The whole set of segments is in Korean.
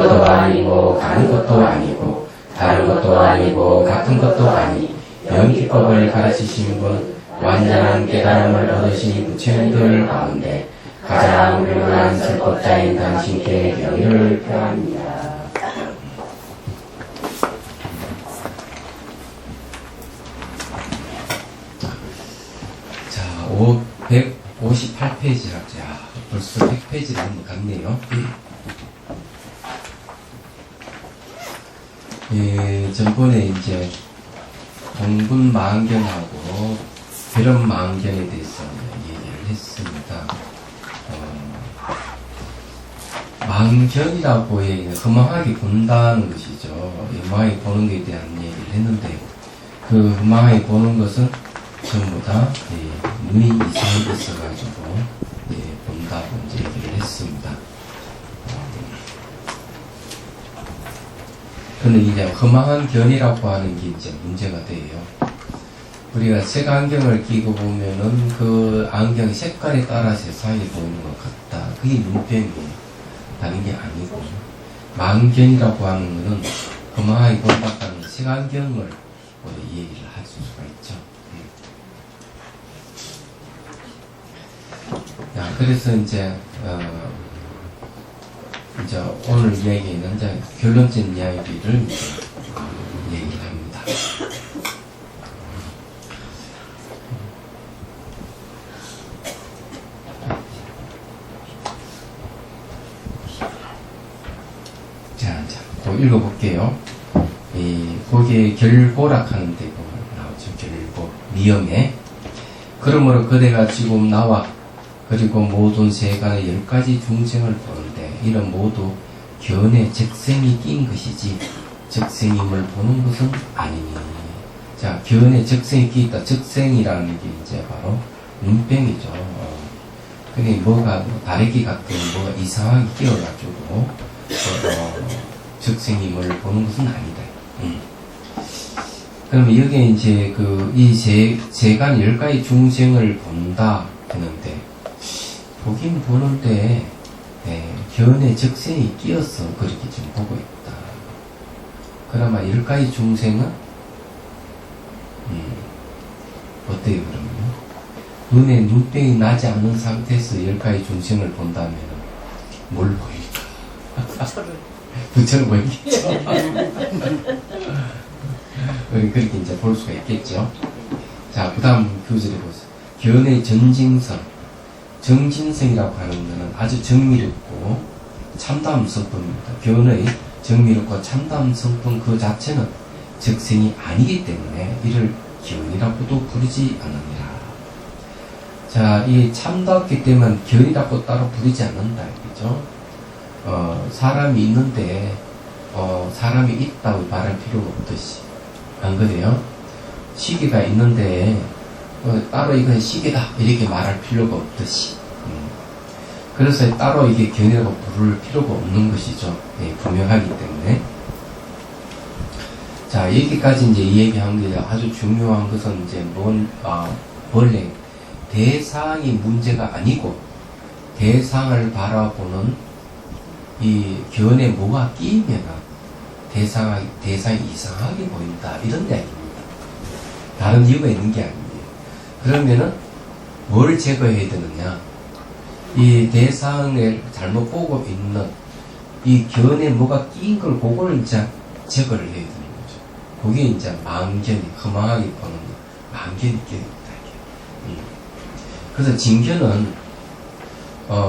것도 아니고 가는 것도 아니고 다른 것도 아니고 같은 것도 아니 영기법을 가르치신 분 완전한 깨달음을 얻으신 부처님들 가운데 가장 훌륭한 설법자인 당신께 경의를 표합니다. 자, 158페이지라. 자, 벌써 100페이지를 넘어갔네요. 예, 전번에 이제 공분 망견하고 괴름 망견에 대해서 얘기를 했습니다. 망견이라고 허망하게 본다는 것이죠. 허망하게 보는 것에 대한 얘기를 했는데, 그 허망하게 보는 것은 전부 다 눈이 이상이 있어가지고 본다고 이제 얘기를 했습니다. 근데 이제 허망한 견이라고 하는 게 이제 문제가 돼요. 우리가 색안경을 끼고 보면은 그 안경 색깔에 따라 세상이 보이는 것 같다. 그게 눈병이에요. 다른 게 아니고. 망견이라고 하는 것은 허망하게 본다는 색안경을 얘기를 할 수가 있죠. 자, 그래서 이제 오늘 이야기는 이제 결론적인 이야기를 이제 얘기를 합니다. 자, 읽어볼게요. 거기에 결보락하는 데가 나오죠. 결보, 미음에. 그러므로 그대가 지금 나와 그리고 모든 세간의 10가지 중생을 보는데 이런 모두 견에 적생이 낀 것이지 적생임을 보는 것은 아니니. 자, 견에 적생이 끼있다. 적생이라는 게 이제 바로 눈병이죠. 근데 뭐가 다래끼 같은 뭐가 이상하게 끼어가지고 적생임을 보는 것은 아니다. 그러면 여기에 이제 이 세간 10가지 중생을 본다 했는데, 보긴 보는데 견에 적생이 끼어서 그렇게 좀 보고 있다. 그러면 10가지 중생은 어때요? 그러면 눈에 눈병이 나지 않는 상태에서 10가지 중생을 본다면 뭘 보일까? 부처를 보이겠죠. 그렇게 이제 볼 수가 있겠죠. 자, 그 다음 교재를 보세요. 견의 전징성. 정진성이라고 하는 것은 아주 정밀했고 참담 성품입니다. 견의 정밀했고 참담 성품 그 자체는 적생이 아니기 때문에 이를 견이라고도 부르지 않느니라. 자, 이 참답기 때문에 견이라고 따로 부르지 않는다. 그죠? 사람이 있는데 사람이 있다고 말할 필요가 없듯이, 안 그래요? 시계가 있는데 따로 이건 시계다 이렇게 말할 필요가 없듯이, 그래서 따로 이게 견이라고 부를 필요가 없는 것이죠. 분명하기 때문에. 자, 여기까지 이제 이 얘기한 게 아주 중요한 것은 이제 원래 대상이 문제가 아니고 대상을 바라보는 이 견에 뭐가 끼이면 대상이 이상하게 보인다, 이런 이야기입니다. 다른 이유가 있는 게 아니에요. 그러면은 뭘 제거해야 되느냐? 이 대상을 잘못 보고 있는 이 견에 뭐가 끼인 걸, 그걸 이제 제거를 해야 되는 거죠. 그게 이제 망견이, 허망하게 보는 망견이 끼어있다. 그래서 진견은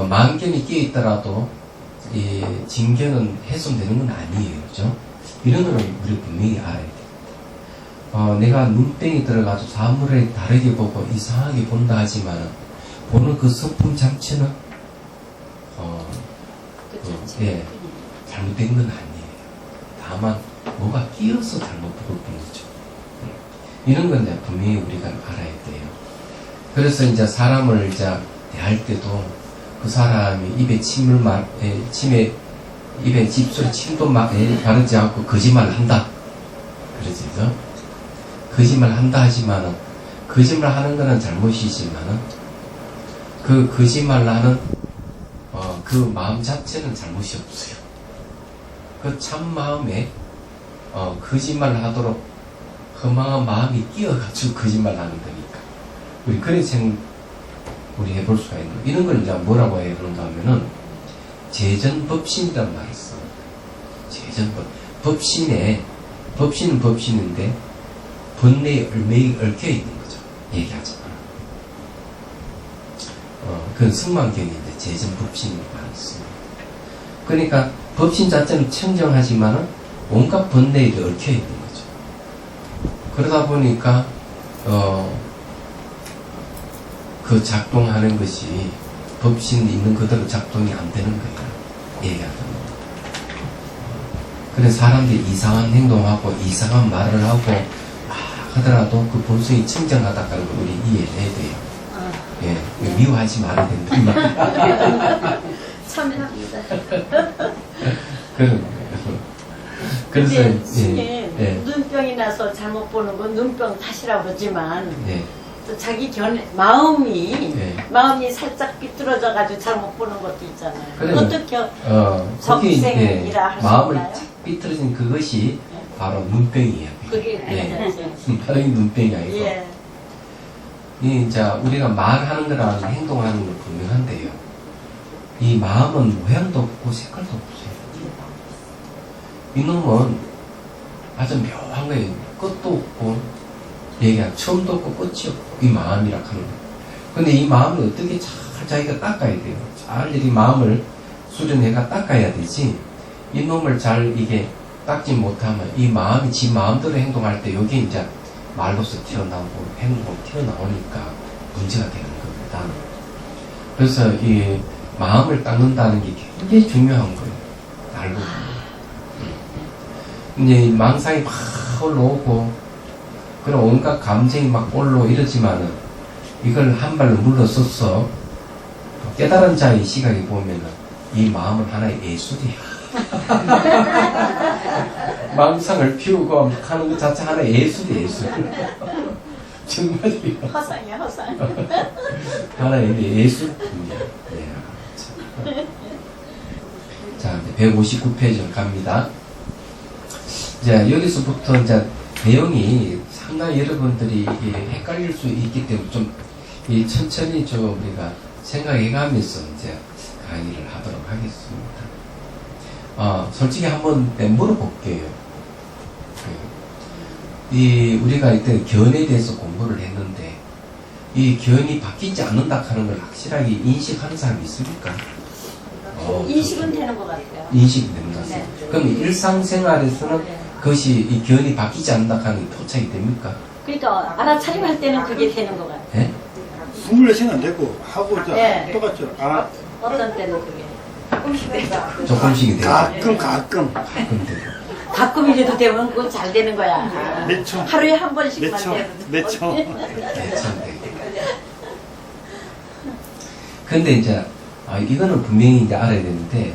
망견이 끼어있더라도 이 진견은 훼손되는 건 아니에요. 그죠? 이런 걸 우리 분명히 알아야 돼요. 내가 눈병이 들어가서 사물을 다르게 보고 이상하게 본다 하지만 보는 그 성품 자체는 잘못된 건 아니에요. 다만 뭐가 끼어서 잘못 보고 있는 거죠. 이런 건 분명히 우리가 알아야 돼요. 그래서 이제 사람을 이제 대할 때도 그 사람이 입에 입에 집소리 침도 바르지 않고 거짓말을 한다. 그러죠? 거짓말 한다 하지만은, 거짓말 하는 거는 잘못이지만은, 그 거짓말 하는, 그 마음 자체는 잘못이 없어요. 그 참 마음에 거짓말을 하도록 허망한 마음이 끼어가지고 거짓말을 하는 거니까. 우리 그래서 우리 해볼 수가 있는 이런 걸 이제 뭐라고 해야 되는가 하면은 재전법신이란 말을 써. 법신은 법신인데 번뇌에 얼매이 얽혀 있는 거죠. 얘기하잖아. 그건 승만경인데 재전법신이라고 말을 씁니다. 그러니까 법신 자체는 청정하지만은 온갖 번뇌에 얽혀 있는 거죠. 그러다 보니까 그 작동하는 것이 법신 있는 그대로 작동이 안 되는 거예요. 얘기하자면. 그래서 사람들이 이상한 행동하고 이상한 말을 하고 하더라도 그 본성이 청정하다는 걸 우리 이해해야 돼요. 예, 미워하지 말아야 된다. 참여합니다. 그래서 근데 눈병이 나서 잘못 보는 건 눈병 탓이라고 그러지만 또 자기 마음이 살짝 삐뚤어져가지고 잘못 보는 것도 있잖아요. 어떻게 적생이라 할 수 마음을 있나요? 삐뚤어진 그것이 바로 눈병이에요. 그게 바로 이 눈병이 아니고. 예. 이제 우리가 말하는 거랑 행동하는 건 분명한데요. 이 마음은 모양도 없고 색깔도 없어요. 이놈은 아주 묘한 거예요. 끝도 없고 처음도 없고 끝이 없고 이 마음이라 하는 거예요. 근데 이 마음을 어떻게 잘 자기가 닦아야 돼요. 잘 이 마음을 수련해가 닦아야 되지. 이 놈을 잘 이게 닦지 못하면 이 마음이 지 마음대로 행동할 때 여기 이제 말로서 튀어나오고 행동으로 튀어나오니까 문제가 되는 겁니다. 그래서 이 마음을 닦는다는 게 굉장히 중요한 거예요. 알고 보면. 이제 망상이 막 올라오고 그런 온갖 감정이 막 올라오고 이러지만은 이걸 한 발로 물러서서 깨달은 자의 시각에 보면은 이 마음은 하나의 예술이야. 망상을 피우고 하는 것 자체 하나의 예술이에요. 정말이에요. 허상이야, 허상. 하나의 예술품이에요. 자, 159페이지로 갑니다. 자, 여기서부터 이제 내용이 상당히 여러분들이 헷갈릴 수 있기 때문에 좀 천천히 좀 우리가 생각해가면서 이제 강의를 하도록 하겠습니다. 솔직히 한번 물어볼게요. 우리가 이때 견에 대해서 공부를 했는데 이 견이 바뀌지 않는다 하는 걸 확실하게 인식하는 사람이 있습니까? 인식은 되는 것 같아요. 인식이 되는 것 같습니다. 네. 그럼 일상생활에서는 그것이 이 견이 바뀌지 않는다 하는 게 포착이 됩니까? 그러니까 알아차림할 때는 그게 되는 것 같아요. 네? 스물네 시간 되고 하고 예. 똑같죠. 어떤 때는 그게 조금씩이 되죠. 가끔 가끔 되고. 가끔이라도 되면 그건 잘 되는 거야. 몇 초. 하루에 한 번씩만 몇 초. 되면 몇 초. 근데 이제 이거는 분명히 이제 알아야 되는데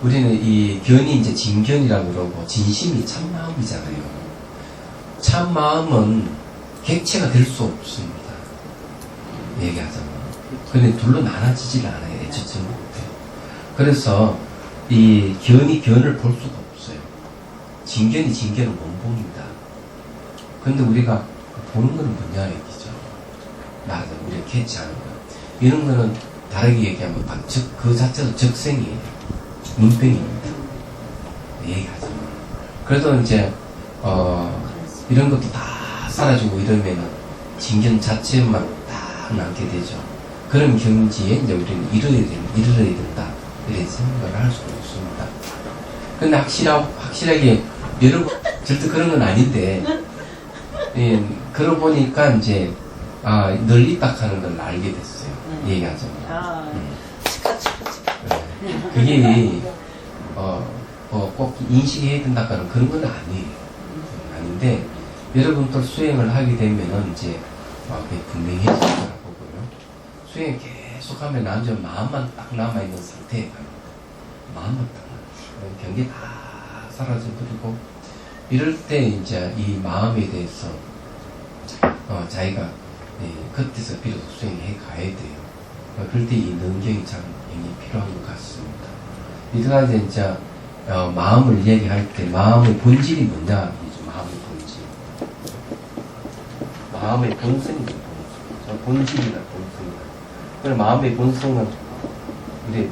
우리는 이 견이 이제 진견이라고 그러고 진심이 참마음이잖아요. 참마음은 객체가 될 수 없습니다. 얘기하자면. 근데 둘로 나눠지질 않아요. 애초부터. 그래서 이 견이 견을 볼 수가 없어요. 진견이 진견을 못 봅니다. 근데 우리가 보는 거는 뭐냐 얘기죠. 맞아, 우리가 캐치하는 거. 이런 거는 다르게 얘기하면 그 자체도 적생이에요. 눈병입니다. 얘기하자면. 그래도 이제 이런 것도 다 사라지고 이러면은 진견 자체만 다 남게 되죠. 그런 경지에 이제 우리는 이르러야 된다. 이렇게 생각을 할 수가 있습니다. 근데 확실하게 여러분 절대 그런 건 아닌데 그러고 보니까 이제 널리 있다 하는 걸 알게 됐어요. 얘기하자면. 그게 꼭 인식해야 된다는 그런 건 아니에요. 아닌데 여러분들 수행을 하게 되면은 이제 그게 분명해질 거라고 보고요. 수행 계속하면 완전 마음만 딱 남아있는 상태에 가요. 마음만 딱 남아있어요. 경계 다 사라져버리고 이럴 때 이제 이 마음에 대해서 자기가 그때서 비로소 수행해 가야 돼요. 그럴 때 이 능경이 참 굉장히 필요한 것 같습니다. 이들한테 이제 마음을 얘기할 때 마음의 본질이 뭐냐? 이죠. 마음의 본질. 마음의 본성이죠. 본질이나 본성이나. 그래서 마음의 본성은 우리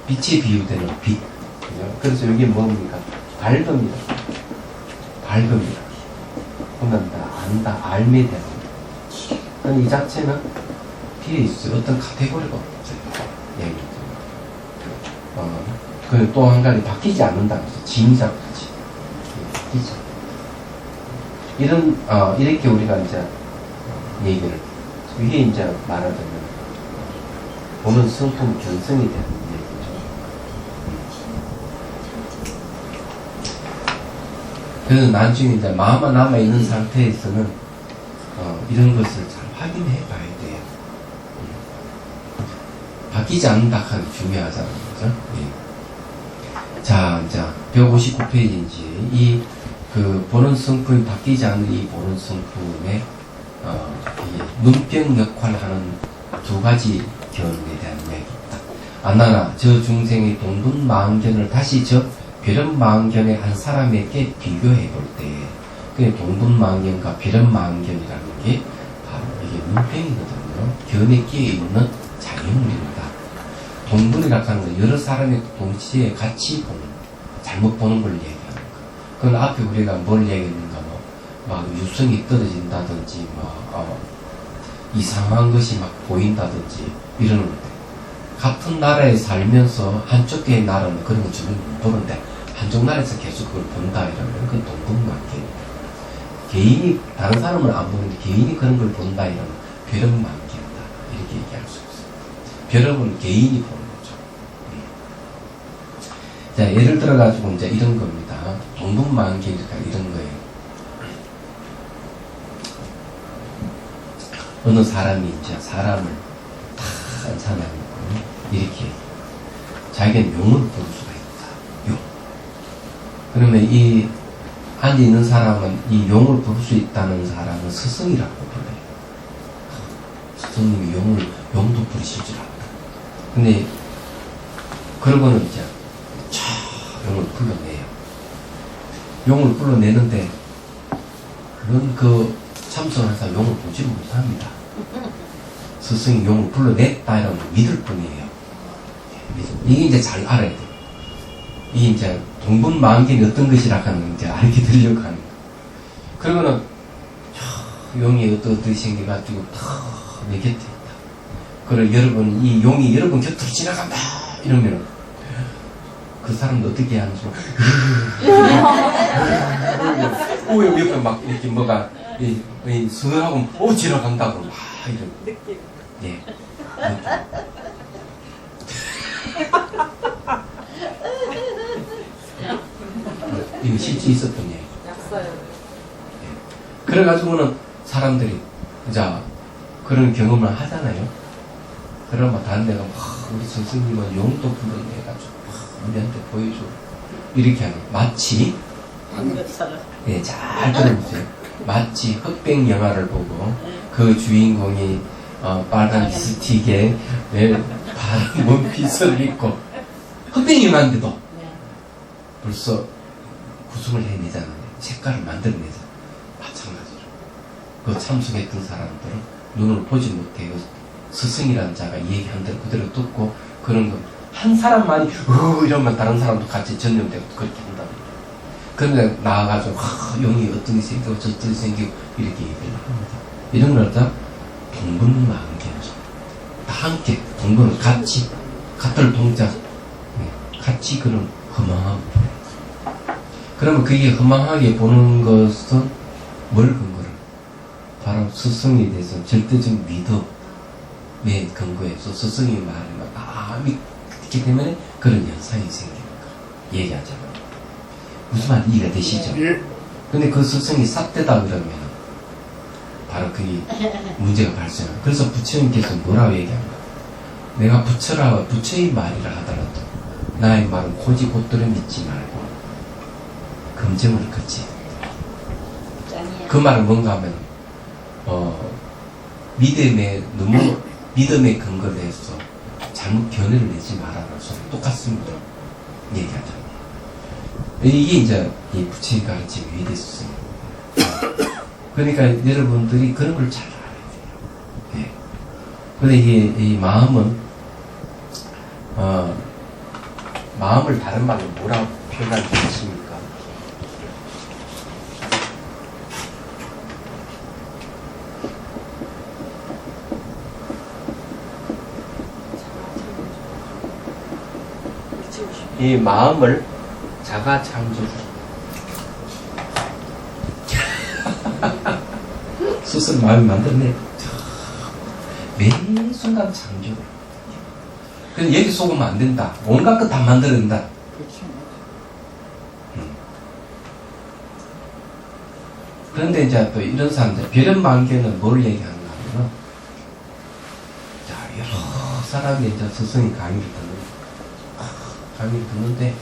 빛에 비유되는 빛. 그죠? 그래서 이게 뭡니까? 밝음이다. 밝음이다. 본다, 안다, 알매 되는. 그럼 이 자체는 뒤에 있어요. 어떤 카테고리가 없어요. 얘기죠. 그 또 한 가지 바뀌지 않는다고 해서 진작같이 바뀌죠. 이렇게 우리가 이제 얘기를 위에 이제 말하자면 보는 성품 견성이 되는 얘기죠. 그래서 나중에 이제 마음만 남아 있는 상태에서는 이런 것을 잘 확인해 봐야 돼요. 바뀌지 않는다 하는 게 중요하잖아요. 그죠? 예. 자, 이제 159페이지인지 보는 성품이 바뀌지 않는 이 보는 성품의 눈병 역할을 하는 두 가지 견에 대한 이야기입니다. 안나나 저 중생의 동분마음견을 다시 저 벼렴마음견의 한 사람에게 비교해 볼 때 그 동분마음견과 벼렴마음견이라는 게 바로 이게 눈병이거든요. 견에 끼어 있는 장애물입니다. 동분이라고 하는 건 여러 사람의 동시에 같이 보는, 잘못 보는 걸 얘기하는 거. 그건 앞에 우리가 뭘 얘기했는가, 막 유성이 떨어진다든지, 이상한 것이 막 보인다든지, 이러는데, 같은 나라에 살면서 한쪽의 나라는 그런 거 전혀 못 보는데, 한쪽 나라에서 계속 그걸 본다, 이러면 그건 동분만견이에요. 개인이, 다른 사람은 안 보는데, 개인이 그런 걸 본다, 이러면 벼렴만견이다. 이렇게 얘기할 수 있어요. 벼렴은 개인이 보는 거죠. 자, 예를 들어가지고 이제 이런 겁니다. 동분만견이니까 이런 거예요. 어느 사람이 이제 사람을 다 산산하고 이렇게 자기는 용을 부를 수가 있다. 용. 그러면 이 앉아 있는 사람은 이 용을 부를 수 있다는 사람은 스승이라고 불러요. 스승님이 용도 부르실 줄 알았다. 근데 그러고는 이제 용을 불러내요. 용을 불러내는데 물론 그 참선한 사람 용을 보지 못합니다. 스승이 용을 불러냈다 이러면 믿을 뿐이에요. 이게 이제 잘 알아야 돼요. 이게 이제 동분마음견이 어떤 것이라 하는 이제 알게 되려고 하는 거. 그러고는 용이 어떻게 생겨가지고 내 곁에 있다. 그리고 여러분 이 용이 여러분 곁으로 지나간다 이러면 그 사람도 어떻게 하는지 옆에 막 이렇게 뭐가 서하고 지나간다고 막 이런 느낌. 예. 이거 실제 있었던 얘기. 약사요. 그래가지고는 사람들이 자 그런 경험을 하잖아요. 그러면 다른 데가 우리 선생님은 용도 불러내가지고 우리한테 보여줘 이렇게 하는 마치 네, 잘 들어보세요. 마치 흑백 영화를 보고 그 주인공이 빨간 립스틱에 파란 원피스를 입고 흑백 영화인데도 벌써 구성을 해내잖아요. 색깔을 만들어내잖아요. 마찬가지로 그 참석했던 사람들은 눈을 보지 못해요. 스승이라는 자가 얘기한 대로 그대로 듣고 그런 거 한 사람만이 이러면 다른 사람도 같이 전염되고 그렇게 한다. 그런데 나와가지고 용이 어떤 게 생기고 저떤 게 생기고 이렇게 얘기를 합니다. 이런 걸 다 동분마음견이죠. 다 함께 동분을 같이 같은 동작 같이 그런 허망하고 그러면 그게 허망하게 보는 것은 뭘 근거로? 바로 스승에 대해서 절대적 믿음에 근거해서 스승이 말하면 믿기 때문에 그런 현상이 생기는 거 얘기하자면 무슨 말 이해가 되시죠? 근데 그 스승이 삿대다 그러면 바로 그게 문제가 발생해요. 그래서 부처님께서 뭐라고 얘기합니까? 내가 부처의 말이라 하더라도 나의 말은 고지 곧들어 믿지 말고 검증을 거치. 그 말은 뭔가 하면 믿음에 근거를 해서 잘못 견해를 내지 말아라. 똑같습니다. 얘기하자. 이게 이제 이 부처님 가르침의 위대수성. 그러니까 여러분들이 그런 걸 잘 알아야 돼요. 예. 근데 이 마음은, 마음을 다른 말로 뭐라고 표현할 수 있습니까? 이 마음을 자가 창조주. 스스로 마음이 만들어내. 매 순간 창조. 그래서 여기 속으면 안 된다. 온갖 것 다 만들어낸다. 그렇지. 그런데 이제 또 이런 사람들, 별연만개는 뭘 얘기하는가 하면, 자, 여러 사람이 이제 스승이 강의를 듣는데,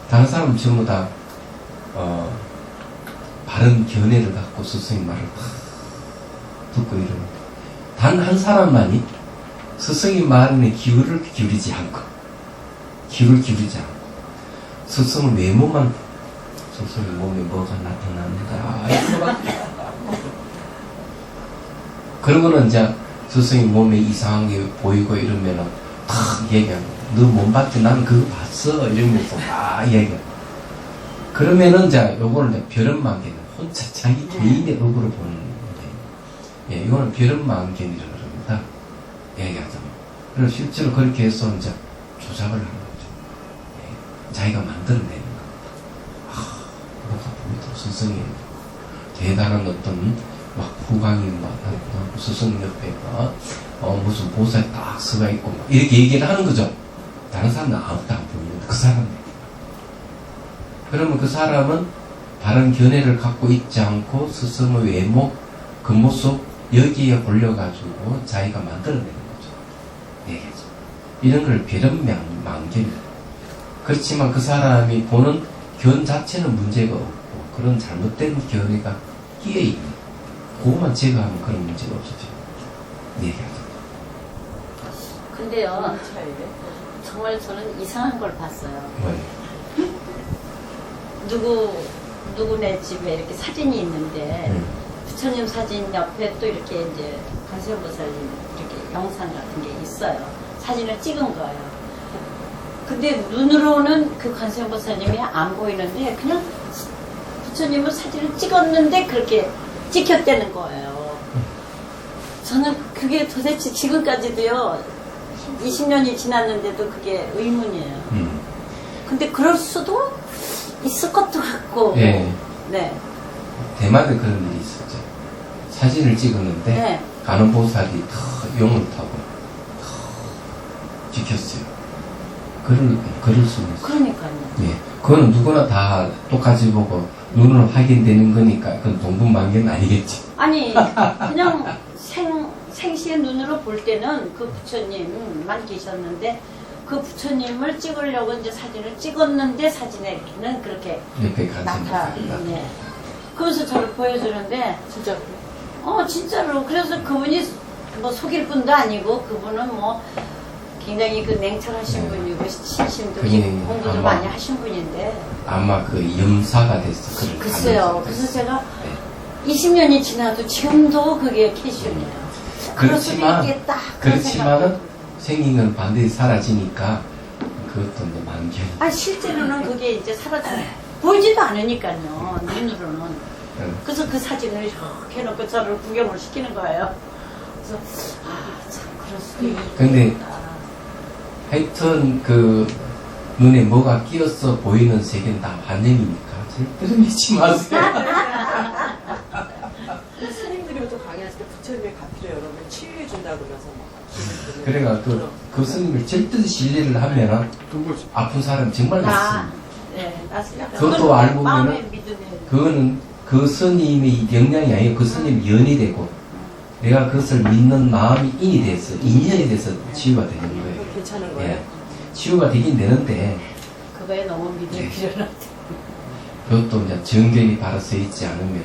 다른 사람은 전부 다, 바른 견해를 갖고 스승의 말을 듣고 이러는데, 단 한 사람만이 스승의 말에 귀를 기울이지 않고, 스승의 외모만, 스승의 몸에 뭐가 나타납니다. 그러고는 이제 스승의 몸에 이상한 게 보이고 이러면은 탁 얘기하고, 너 몸 봤지? 나는 그거 봤어. 이러면서 막 얘기하고. 그러면은 이제 요거를 이제 별연만견, 혼자 자기 개인의 업으로 보는 건데, 예, 이거는 별연만견이라고 그럽니다. 얘기하자면. 그리고 실제로 그렇게 해서 이제 조작을 하는 거죠. 예, 자기가 만들어내는 겁니다. 뭐가 보이도 스승이 대단한 어떤 막 후광이 막 스승 옆에 무슨 보살이 딱 서가 있고 막 이렇게 얘기를 하는 거죠. 다른 사람은 아무것도 안 보이는데 그 사람은. 그러면 그 사람은 바른 견해를 갖고 있지 않고 스승의 외모, 그 모습 여기에 올려가지고 자기가 만들어내는 거죠. 얘기하죠. 이런 걸 별연만견이다. 그렇지만 그 사람이 보는 견 자체는 문제가 없고 그런 잘못된 견해가 끼어있는 그것만 제거하면 그런 문제가 없어져요. 얘기하죠. 근데요, 정말 저는 이상한 걸 봤어요. 뭐예요? 누구네 집에 이렇게 사진이 있는데, 부처님 사진 옆에 또 이렇게 이제 관세음보살님 이렇게 영상 같은 게 있어요. 사진을 찍은 거예요. 근데 눈으로는 그 관세음보살님이 안 보이는데, 그냥 부처님은 사진을 찍었는데 그렇게 찍혔다는 거예요. 저는 그게 도대체 지금까지도요, 20년이 지났는데도 그게 의문이에요. 근데 그럴 수도 있을 것도 같고. 예. 네. 대만에 그런 일이 있었죠. 사진을 찍었는데 네. 간호보살이 용을 타고 찍혔어요. 그럴 수는 있어요. 그러니까요. 예. 그거는 누구나 다 똑같이 보고 눈으로 확인되는 거니까 그건 동분만개는 아니겠지. 아니, 그냥 생시의 눈으로 볼 때는 그 부처님만 계셨는데, 그 부처님을 찍으려고 이제 사진을 찍었는데, 사진에는 그렇게 옆에 간섭니다. 네. 그래서 저를 보여주는데, 진짜 진짜로. 그래서 그분이 뭐 속일 분도 아니고, 그분은 뭐 굉장히 그 냉철하신 분이고, 신심도 그게 공부도 아마- 많이 하신 분인데. 아마 그 염사가 됐어. 그럴 글쎄요. 가능성이 그래서 있어요. 제가 네. 20년이 지나도 지금도 그게 캐시언이에요. 그렇지만, 이게 딱 그런 그렇지만은 생각이 생긴 건 반드시 사라지니까 그것도 이제 만견. 아, 실제로는 그게 이제 사라져요. 보이지도 않으니까요, 눈으로는. 그래서 그 사진을 이렇게 해놓고 저를 구경을 시키는 거예요. 그래서, 참, 그럴 수도 있겠다. 근데 하여튼 그 눈에 뭐가 끼어서 보이는 세계는 다 환영이니까 절대로 믿지 마세요. 스님들이 또 강의하실 때 부처님의 가피를 여러 번 치유해 준다고 그러면서 막 그래가 그 스님을 절대 신뢰를 하면 아픈 사람 정말 많습니다. 네, 맞습니다. 그것도 알고 마음의 보면은 믿음이. 그거는 그 스님의 영향이 아니고 그 스님이 연이 되고 내가 그것을 믿는 마음이 인이 돼서 인연이 돼서 치유가 되는 거예요. 괜찮은 거예요? 예. 치유가 되긴 되는데 그거에 너무 믿음이 네. 필요하다. 그것도 이제 정경이 바로 서 있지 않으면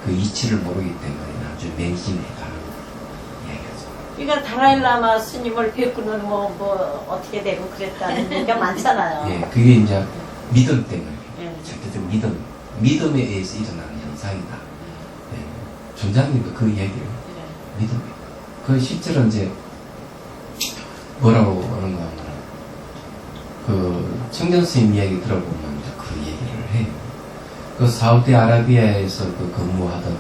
그 이치를 모르기 때문에 나중에 맹신에 가는 얘기하죠. 그러니까 다라일라마 스님을 뵙고는 뭐 어떻게 되고 그랬다는 얘기가 많잖아요. 예, 그게 이제 믿음 때문에. 예. 절대적 믿음에 의해서 일어나는 현상이다. 네. 존자님도 그 얘기를 예. 믿음. 그 실제로 이제 뭐라고 하는 거 하면 그 청전 스님 이야기 들어보면 이제 그 얘기를 해요. 그 사우디아라비아에서 그 근무하던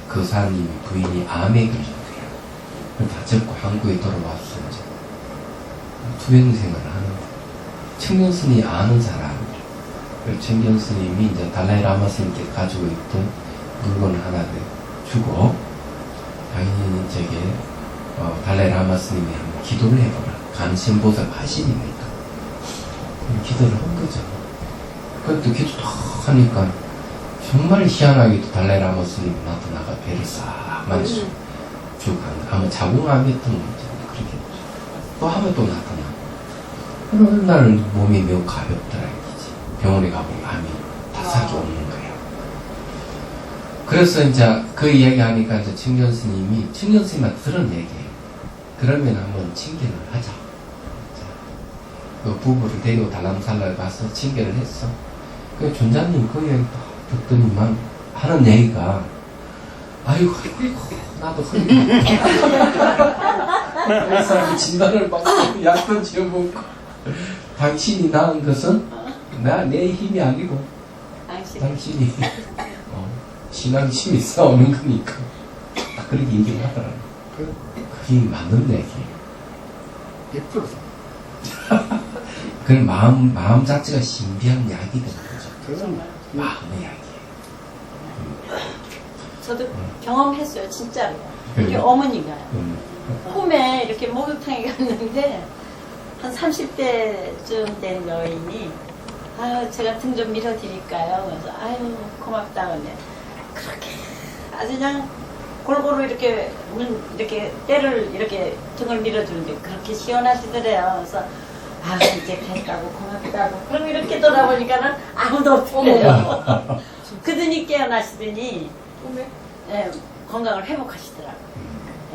그 사람이 부인이 암에 걸렸대요. 다 접고 한국에 돌아와서 이제 투병 생활을 하는 청년 스님이 아는 사람. 청년 스님이 이제 달라이 라마 스님께 가지고 있던 물건 하나를 주고 당연히 저게 달라이 라마 스님이 한번 기도를 해보라. 감신보살 하시니까 기도를 한 거죠. 그것도 기도 딱 하니까 정말 희한하게도 달라이 라마 스님이 나타나가 배를 싹 만지고 쭉 아마 자궁암이 했던 거죠. 그렇게 또 하면 또 나타나. 어느 날 몸이 매우 가볍더라 이거지. 병원에 가보니 암이 다삭이 없는 거예요. 그래서 이제 그 이야기 하니까 이제 청년 스님한테 들은 얘기예요. 그러면 한번 칭견을 하자. 그 부부를 데리고 달람살라를 가서 칭견을 했어. 그 존자님 그 이야기 듣더니만 하는 얘기가 아이고 나도 허리가 의사한테 진단을 받고 약도 지어먹고 당신이 낳은 것은 내 힘이 아니고 당신이 신앙심이 싸우는 거니까 딱 그렇게 얘기를 하더라고요. 그게 맞는 얘기예요. 100%. 그 마음 자체가 신비한 약이 되는 거죠. 그건 마음의 약이에요. 저도 경험했어요, 진짜로. 우리 그래요? 어머니가 꿈에 이렇게 목욕탕에 갔는데 한 30대쯤 된 여인이 아유 제가 등 좀 밀어드릴까요? 그래서 아유 고맙다 근데 그렇게 아주 그냥 골고루 이렇게 때를 이렇게 등을 밀어주는데 그렇게 시원하시더래요. 그래서 아 이제 됐다고 고맙다고 그럼 이렇게 돌아보니까는 아무도 없더래요. 그더니 깨어나시더니 꿈에? 예, 건강을 회복하시더라고요.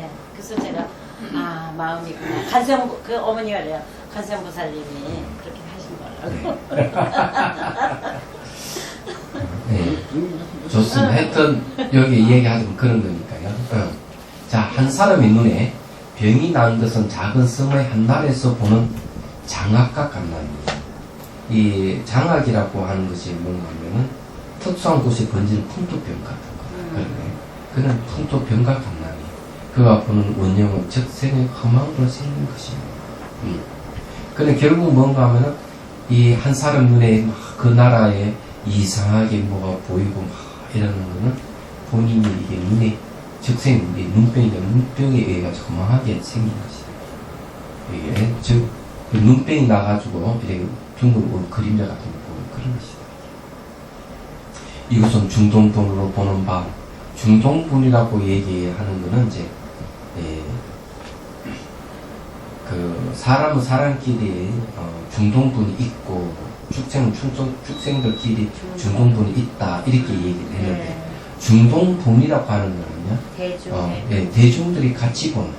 예, 그래서 제가 아 마음이구나. 그 어머니가 그래요. 간세음보살님이 그렇게 하신 거라고. 네. 좋습니다. 하여튼 여기 얘기하자면 그런 거니까요. 자, 한 사람의 눈에 병이 난 것은 작은 섬의 한 날에서 보는 장악과 같나니 이 장악이라고 하는 것이 뭔가 하면은 특수한 곳에 번지는 풍토병 같은 거. 그러네. 그런 풍토병과 같나니 그가 보는 원형은 적생의 험함으로 생긴 것입니다. 근데 결국 뭔가 하면은 이 한 사람 눈에 막 그 나라에 이상하게 뭐가 보이고 막 이러는 거는 본인이 이게 눈에 적생 눈병에 의해 험하게 생긴 것이다. 이게 즉 그 눈병이 나가지고 이렇게 둥근 그림자 같은 거 보는 그런 것이다. 이것은 중동분으로 보는 바 중동분이라고 얘기하는 거는 이제 그 사람은 사람끼리 중동분이 있고 축생들끼리 중동분이 있다 이렇게 얘기를 했는데 중동분이라고 하는 거는요 대중들이 같이 보는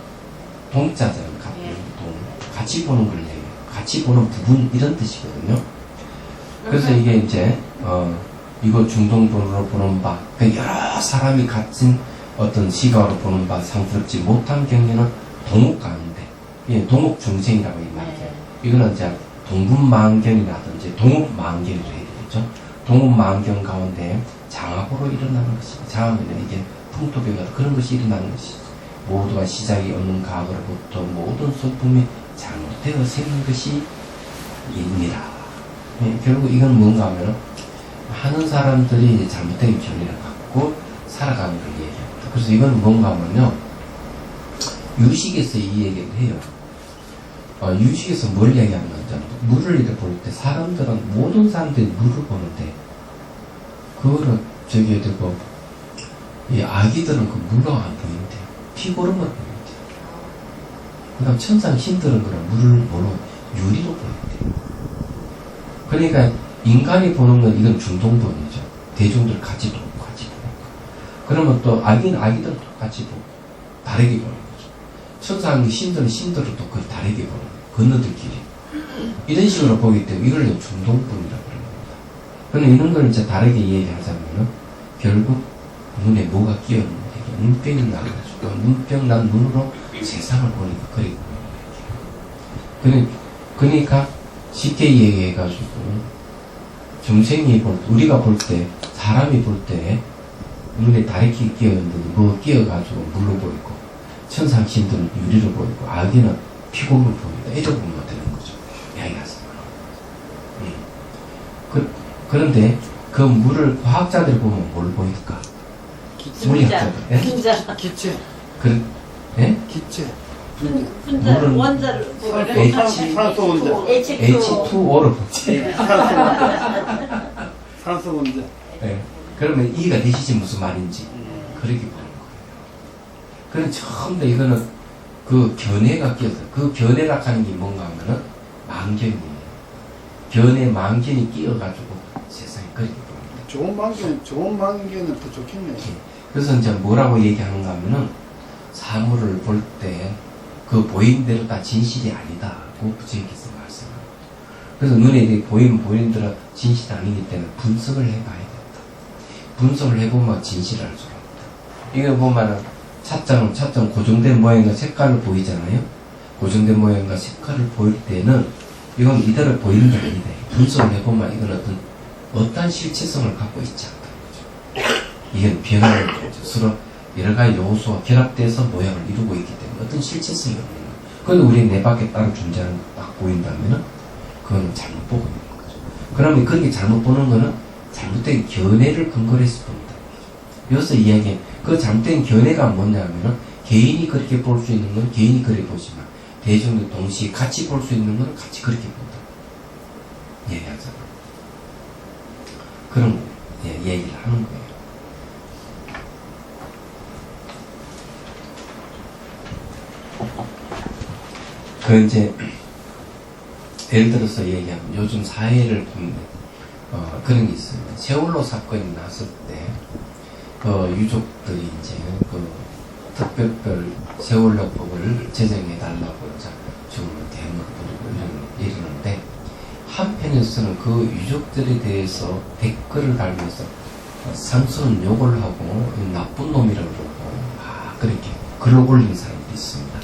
동자잖아요. 같이 보는 걸 얘기해요. 같이 보는 부분 이런 뜻이거든요. 그래서 이게 이제 이거 중동분으로 보는 바 그러니까 여러 사람이 같은 어떤 시각으로 보는 바 상스럽지 못한 경계는 동욱 가운데 동욱 중생이라고 말해요. 이거는 이제 동분만경이라든지 동욱만경이라고 해야 되겠죠. 동욱만경 가운데 장악으로 일어나는 것입니다. 장악은 이게 풍토병 그런 것이 일어나는 것이죠. 모두가 시작이 없는 과거로부터 모든 소품이 잘못되어 생긴 것이 입니다. 결국 이건 뭔가 하면 하는 사람들이 잘못된 견해를 갖고 살아가는 걸 얘기합니다. 그래서 이건 뭔가 하면요 유식에서 이 얘기를 해요. 유식에서 뭘 얘기하는 건지 물을 이렇게 볼 때 사람들은 모든 사람들이 물을 보는데 그거를 저기에 두고 이 아기들은 그 물로 안 보이는데 피고름을 보이는데 그다음 천상 신들은 그런 물을 보는 유리로 보이는데 그러니까 인간이 보는 건 이건 중동본이죠. 대중들 같이 보고 그러면 또 아기들은 똑같이 보고 다르게 보는 거죠. 천상 신들은 신들을 또 거의 다르게 보는 거예요. 건너들끼리 이런 식으로 보기 때문에 이걸 중동뿐이라고 합니다. 그런데 이런 걸 이제 다르게 얘기하자면은 결국 눈에 뭐가 끼었는데 눈병이 나가지고 눈병 난 눈으로 세상을 보니까 그래 보이는 거예요. 그러니까 쉽게 얘기해가지고 중생이 우리가 볼 때 사람이 볼 때 눈에 다래끼 끼었는데 뭐 끼어가지고 물로 보이고 천상신들은 유리로 보이고 아기는 피고물 보인다. 이렇게 보면 되는 거죠. 이야기하세요. 그런데 그 물을 과학자들이 보면 뭘 보일까? 물리학자들. 예? 분자. 기체. 예? 기체. 분자. 물은 원자를 산소 원자. H2O를 보지. 산소 원자. 예. 그러면 이해가 되시지 무슨 말인지. 그렇게 보는 거예요. 그럼 처음부터 이거는 그 견해가 끼어서 그 견해라 하는 게 뭔가 하면은 망견이에요. 견해 망견이 끼어가지고 세상에 그렇게 봅니다. 좋은 망견은 더 좋겠네요. 그래서 이제 뭐라고 얘기하는가 하면은 사물을 볼 때 그 보이는 대로 다 진실이 아니다고 부처님께서 말씀합니다. 그래서 눈에 보이는 대로 진실이 아니기 때문에 분석을 해봐야 된다. 분석을 해보면 진실을 알 수가 없다. 이거 보면은 찻잔은 고정된 모양과 색깔을 보이잖아요. 고정된 모양과 색깔을 보일 때는 이건 이대로 보이는 게 아니다. 분석을 해보면 이건 어떤 실체성을 갖고 있지 않다는 거죠. 이건 변화를 거죠. 서로 여러 가지 요소와 결합돼서 모양을 이루고 있기 때문에 어떤 실체성이 없는 거예요. 그런데 우리 내 밖에 따로 존재하는 거 딱 보인다면은 그거는 잘못 보고 있는 거죠. 그러면 그렇게 잘못 보는 거는 잘못된 견해를 근거로 해서 본다. 여기서 이야기해. 그 잘못된 견해가 뭐냐면은 개인이 그렇게 볼 수 있는 건 개인이 그렇게 보지만 대중도 동시에 같이 볼 수 있는 건 같이 그렇게 본다. 얘기하잖아. 그런 얘기를 하는 거예요. 그 이제 예를 들어서 얘기하면 요즘 사회를 보면 그런 게 있습니다. 세월호 사건이 났을 때 유족들이 이제 특별별 세월호법을 제정해 달라고 지금 대응을 부리고 이러는데 한편에서는 그 유족들에 대해서 댓글을 달면서 상스러운 욕을 하고 나쁜 놈이라고 그러고 그렇게 글을 올린 사람들이 있습니다.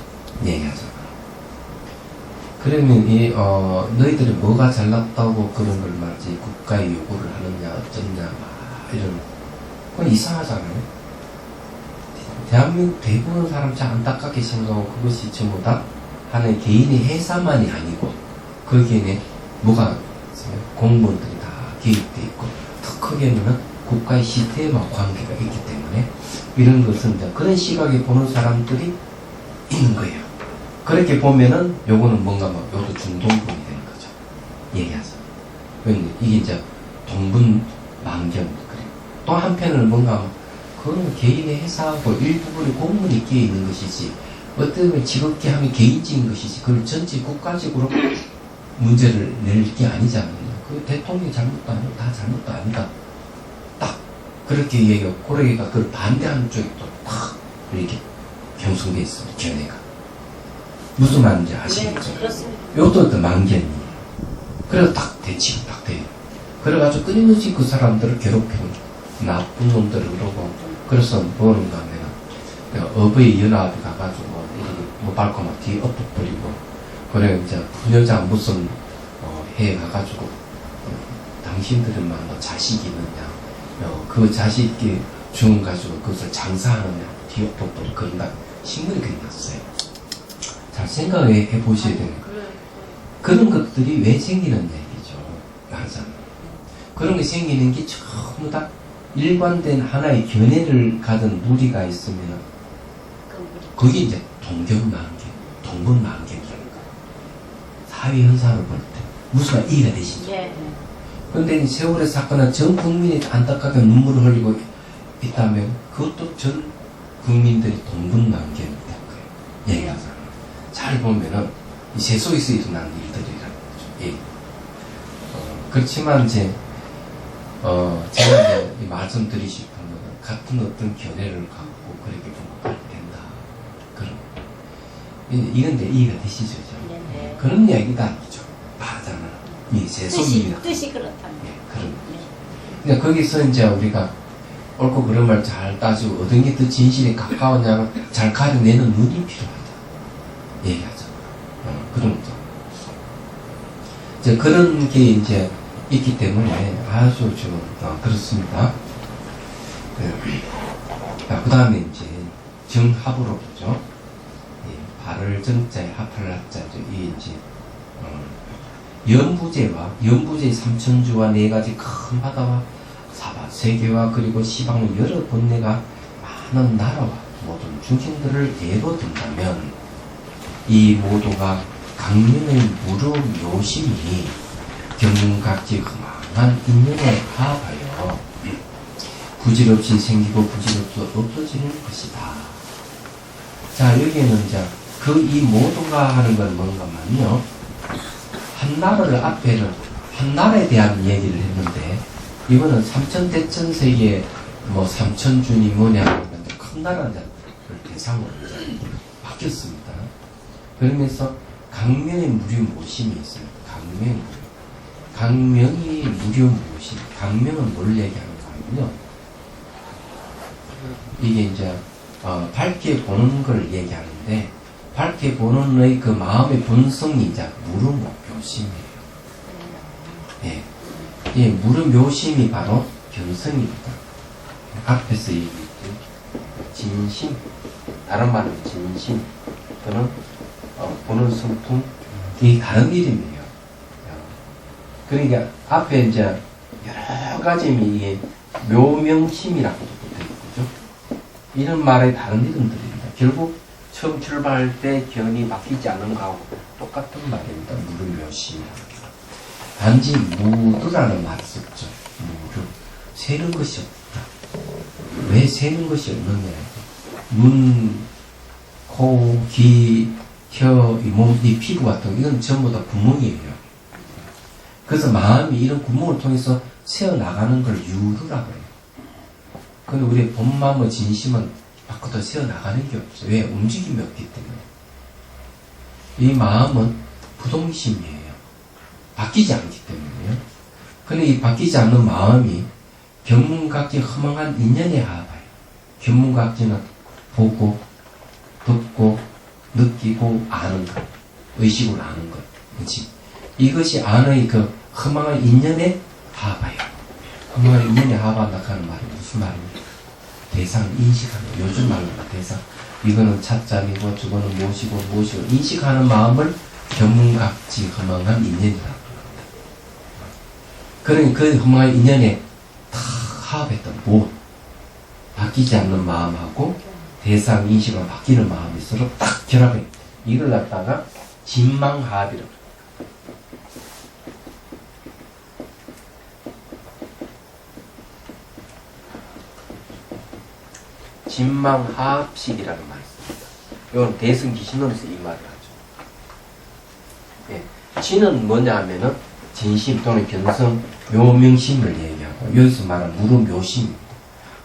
얘기하잖아. 그러면 너희들이 뭐가 잘났다고 그런 걸 말지 국가에 요구를 하느냐 어쩌냐 이런 그건 이상하잖아요. 대한민국 대부분 사람 참 안타깝게 생각하고 그것이 전부 다 하나의 개인의 회사만이 아니고 거기에는 뭐가 있어요? 공무원들이 다 개입돼 있고 더 크게는 국가의 시스템과 관계가 있기 때문에 이런 것은 이제 그런 시각에 보는 사람들이 있는 거예요. 그렇게 보면은 요거는 뭔가 요도 중동분이 되는 거죠. 얘기하죠. 이게 이제 동분만견 그래. 또 한편은 뭔가 그거는 개인의 회사하고 일부분의 공무원이 끼어 있는 것이지 어떤 직업계 하면 개인적인 것이지 그걸 전체 국가적으로 문제를 낼 게 아니잖아요. 그 대통령이 잘못도 아니고 다 잘못도 아니다. 딱 그렇게 얘기하고 고래가 그걸 반대하는 쪽이 또 딱 이렇게 경성돼 있습니다. 견해가. 무슨 말인지 아시겠죠? 네, 그렇습니다. 요것도 또 망견이에요. 그래서 딱 대치가 딱 돼요. 그래가지고 끊임없이 그 사람들을 괴롭히고 나쁜 놈들을 그러고 그래서 뭐는가 하면 어버이 연합에 가가지고 뭐 밟고 막 뒤에 엎어버리고 그래 이제 부여자 무슨 해에 가가지고 당신들은 막 자식이 있느냐 그 자식이 죽은 가지고 그것을 장사하느냐 뒤에 엎어버리고 그런다 신문이 그리 났어요. 잘 생각해 보셔야 되는 그런 것들이 왜 생기는 얘기죠. 항상 그런 게 생기는 게 전부 다 일관된 하나의 견해를 가진 무리가 있으면 그게 이제 동분만견이라는 거예요. 사회 현상을 볼 때 무슨 말 이해가 되시죠? 그런데 세월의 사건은 전 국민이 안타깝게 눈물을 흘리고 있다면 그것도 전 국민들이 동분만견이 된 거예요. 얘기하자. 잘 보면은 이 세속에서 일어나는 일들이라는 거죠. 예. 그렇지만 이제 제가 이제 말씀드리고 싶은 거는 같은 어떤 견해를 갖고 그렇게 보면 된다. 그런 이건 이제 이해가 되시죠? 네네. 그런 이야기가 아니죠. 제 손입니다. 뜻이 그렇다면. 예, 그런. 근데 거기서 이제 우리가 옳고 그른 말 잘 따지고 어떤 게 더 진실에 가까웠냐면 잘 가려내는 눈이 필요하다. 얘기하죠. 그런 거죠. 이제 그런 게 이제 있기 때문에 아주 좀 그렇습니다. 그 다음에 이제 정합으로 보죠. 발을 정자에 합할 합자죠. 이게 이제 연부제와 연부제의 삼천주와 네 가지 큰 바다와 사바 세계와 그리고 시방의 여러 번뇌가 많은 나라와 모든 중생들을 예로 든다면 이 모두가 강림의 무료 묘심이 경문각지 흠망한 인연에 합하여 부질없이 생기고 부질없이 없어지는 것이다. 자, 여기에는 이제 그 이 모두가 하는 건 뭔가만요. 한 나라를 앞에는 한 나라에 대한 얘기를 했는데 이거는 삼천대천세계 뭐 삼천준이 뭐냐 하는데 큰 나라를 대상으로 이제 바뀌었습니다. 그러면서 강명의 무료 모심이 있어요. 강명이 무료 모심. 강명은 뭘 얘기하는 거냐면요. 이게 이제 밝게 보는 걸 얘기하는데 밝게 보는의 그 마음의 본성이 이제 무름묘심이에요. 예, 예, 무름묘심이 바로 견성입니다. 앞에서 얘기했죠. 진심, 다른 말로 진심 또는 보는 성품, 이게 다른 이름이에요. 그러니까 앞에 이제 여러 가지 이게 묘명심이라고도 붙어있죠. 이런 말의 다른 이름들입니다. 결국 처음 출발할 때 견이 바뀌지 않는 거하고 똑같은 말입니다. 무름묘심이라는 게. 단지 무드라는 말을 썼죠. 무드. 세는 것이 없다. 왜 세는 것이 없느냐. 눈, 코, 귀, 혀, 이 몸, 이 피부 같은 이건 전부 다 구멍이에요. 그래서 마음이 이런 구멍을 통해서 새어나가는 걸 유르라고 해요. 근데 우리의 본 마음의 진심은 밖으로 새어나가는 게 없어요. 왜? 움직임이 없기 때문에. 이 마음은 부동심이에요. 바뀌지 않기 때문에요. 근데 이 바뀌지 않는 마음이 견문각지 허망한 인연에 합하여. 견문각지는 보고, 듣고, 느끼고, 아는 것. 의식으로 아는 것. 그렇지? 이것이 안의 그 허망한 인연에 합하여. 허망한 인연에 합한다 하는 말이 무슨 말입니까? 대상 인식하는, 요즘 말로 대상. 이거는 차점이고, 저거는 무엇이고, 인식하는 마음을 견문각지 허망한 인연이라고 합니다. 그러니 그 허망한 인연에 다 합했던 뭐, 바뀌지 않는 마음하고 대상 인식으로 바뀌는 마음이 서로 딱 결합해. 이걸 갖다가 진망합이라고. 진망합식이라는 말이 있습니다. 이건 대승기신론에서 이 말을 하죠. 예. 진은 뭐냐 하면은 진심 또는 견성, 묘명심을 얘기하고 여기서 말하는 무름묘심입니다.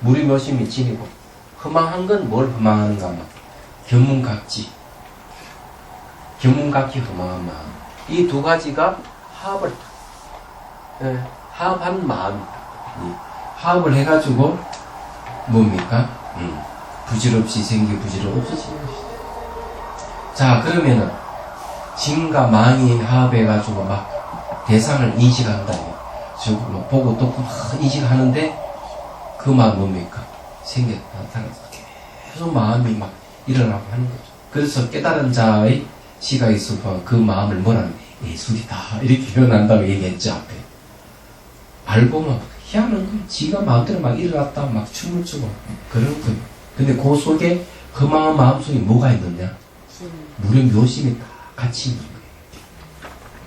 무름묘심이 진이고 허망한 건 뭘 허망하는가 하면 견문각지, 견문각지 허망한 마음. 이 두 가지가 합을 합한 마음입니다. 합을 해가지고 뭡니까? 부질없이 생기고 부질없이 없어지는 것이다. 자, 그러면은 진과 망이 합해가지고 막 대상을 인식한다. 즉, 뭐 보고 듣고 막 인식하는데 그 마음 뭡니까? 생겼다, 나타나서 계속 마음이 막 일어나고 하는 거죠. 그래서 깨달은 자의 시각이 있어서 그 마음을 뭐라는 예술이다. 이렇게 표현한다고 얘기했죠, 앞에. 알고 막 희한한 거, 지가 마음대로 막 일어났다, 막 춤을 추고, 그런 거예요. 근데 그 속에, 허망한 마음 속에 뭐가 있느냐? 무려 묘심이 다 같이 있는 거예요.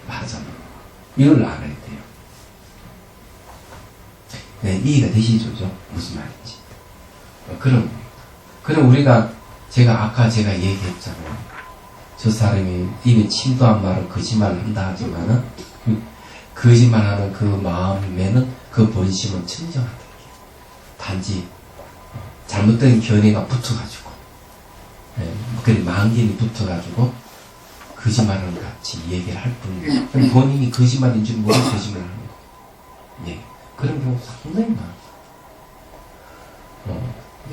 맞아. 이걸 알아야 돼요. 네, 이해가 되시죠? 무슨 말인지. 그런 거예요. 그럼 우리가, 아까 제가 얘기했잖아요. 저 사람이 입에 침도 안 말은 거짓말을 한다 하지만은, 거짓말하는 그 마음에는 그 본심은 청정하다. 단지 잘못된 견해가 붙어가지고, 그래 망견이 붙어가지고 거짓말하는 것 같이 얘기를 할 뿐이에요. 그럼 본인이 거짓말인 줄 모르고 거짓말을 하는 거예요. 예. 그런 경우 상당히 많아요.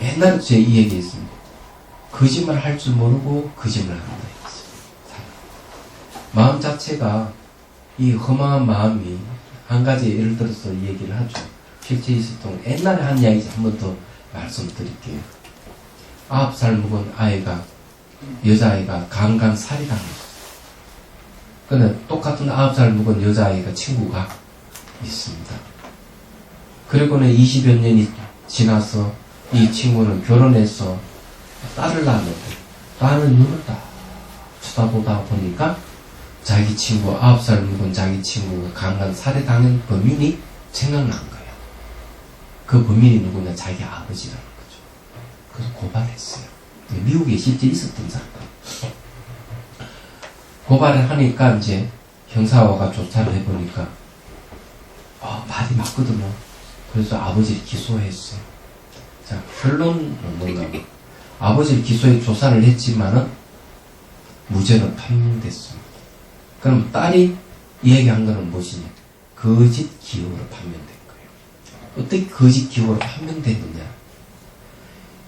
옛날에 제가 이 얘기 했습니다. 거짓말 할 줄 모르고 거짓말 한다 했어요. 마음 자체가 이 험한 마음이 한 가지 예를 들어서 이 얘기를 하죠. 실제 있었던 옛날에 한 이야기 한 번 더 말씀드릴게요. 9살 먹은 아이가 여자아이가 강간살이 당했어요. 근데 똑같은 9살 먹은 여자아이가 친구가 있습니다. 그리고는 20여 년이 지나서 이 친구는 결혼해서 딸을 낳았는데 딸은 눈을 딱 쳐다보다 보니까 자기 친구 9살 먹은 자기 친구가 강간 살해당한 범인이 생각난 거예요. 그 범인이 누구냐? 자기 아버지라는 거죠. 그래서 고발했어요. 미국에 실제 있었던 사건. 고발을 하니까 이제 형사화가 조사를 해보니까 말이 맞거든요. 그래서 아버지를 기소했어요. 자, 결론은 뭔가 아버지를 기소해 조사를 했지만은 무죄로 판명됐습니다. 그럼 딸이 이야기한 거는 무엇이냐? 거짓 기억으로 판명된 거예요. 어떻게 거짓 기억으로 판명됐느냐?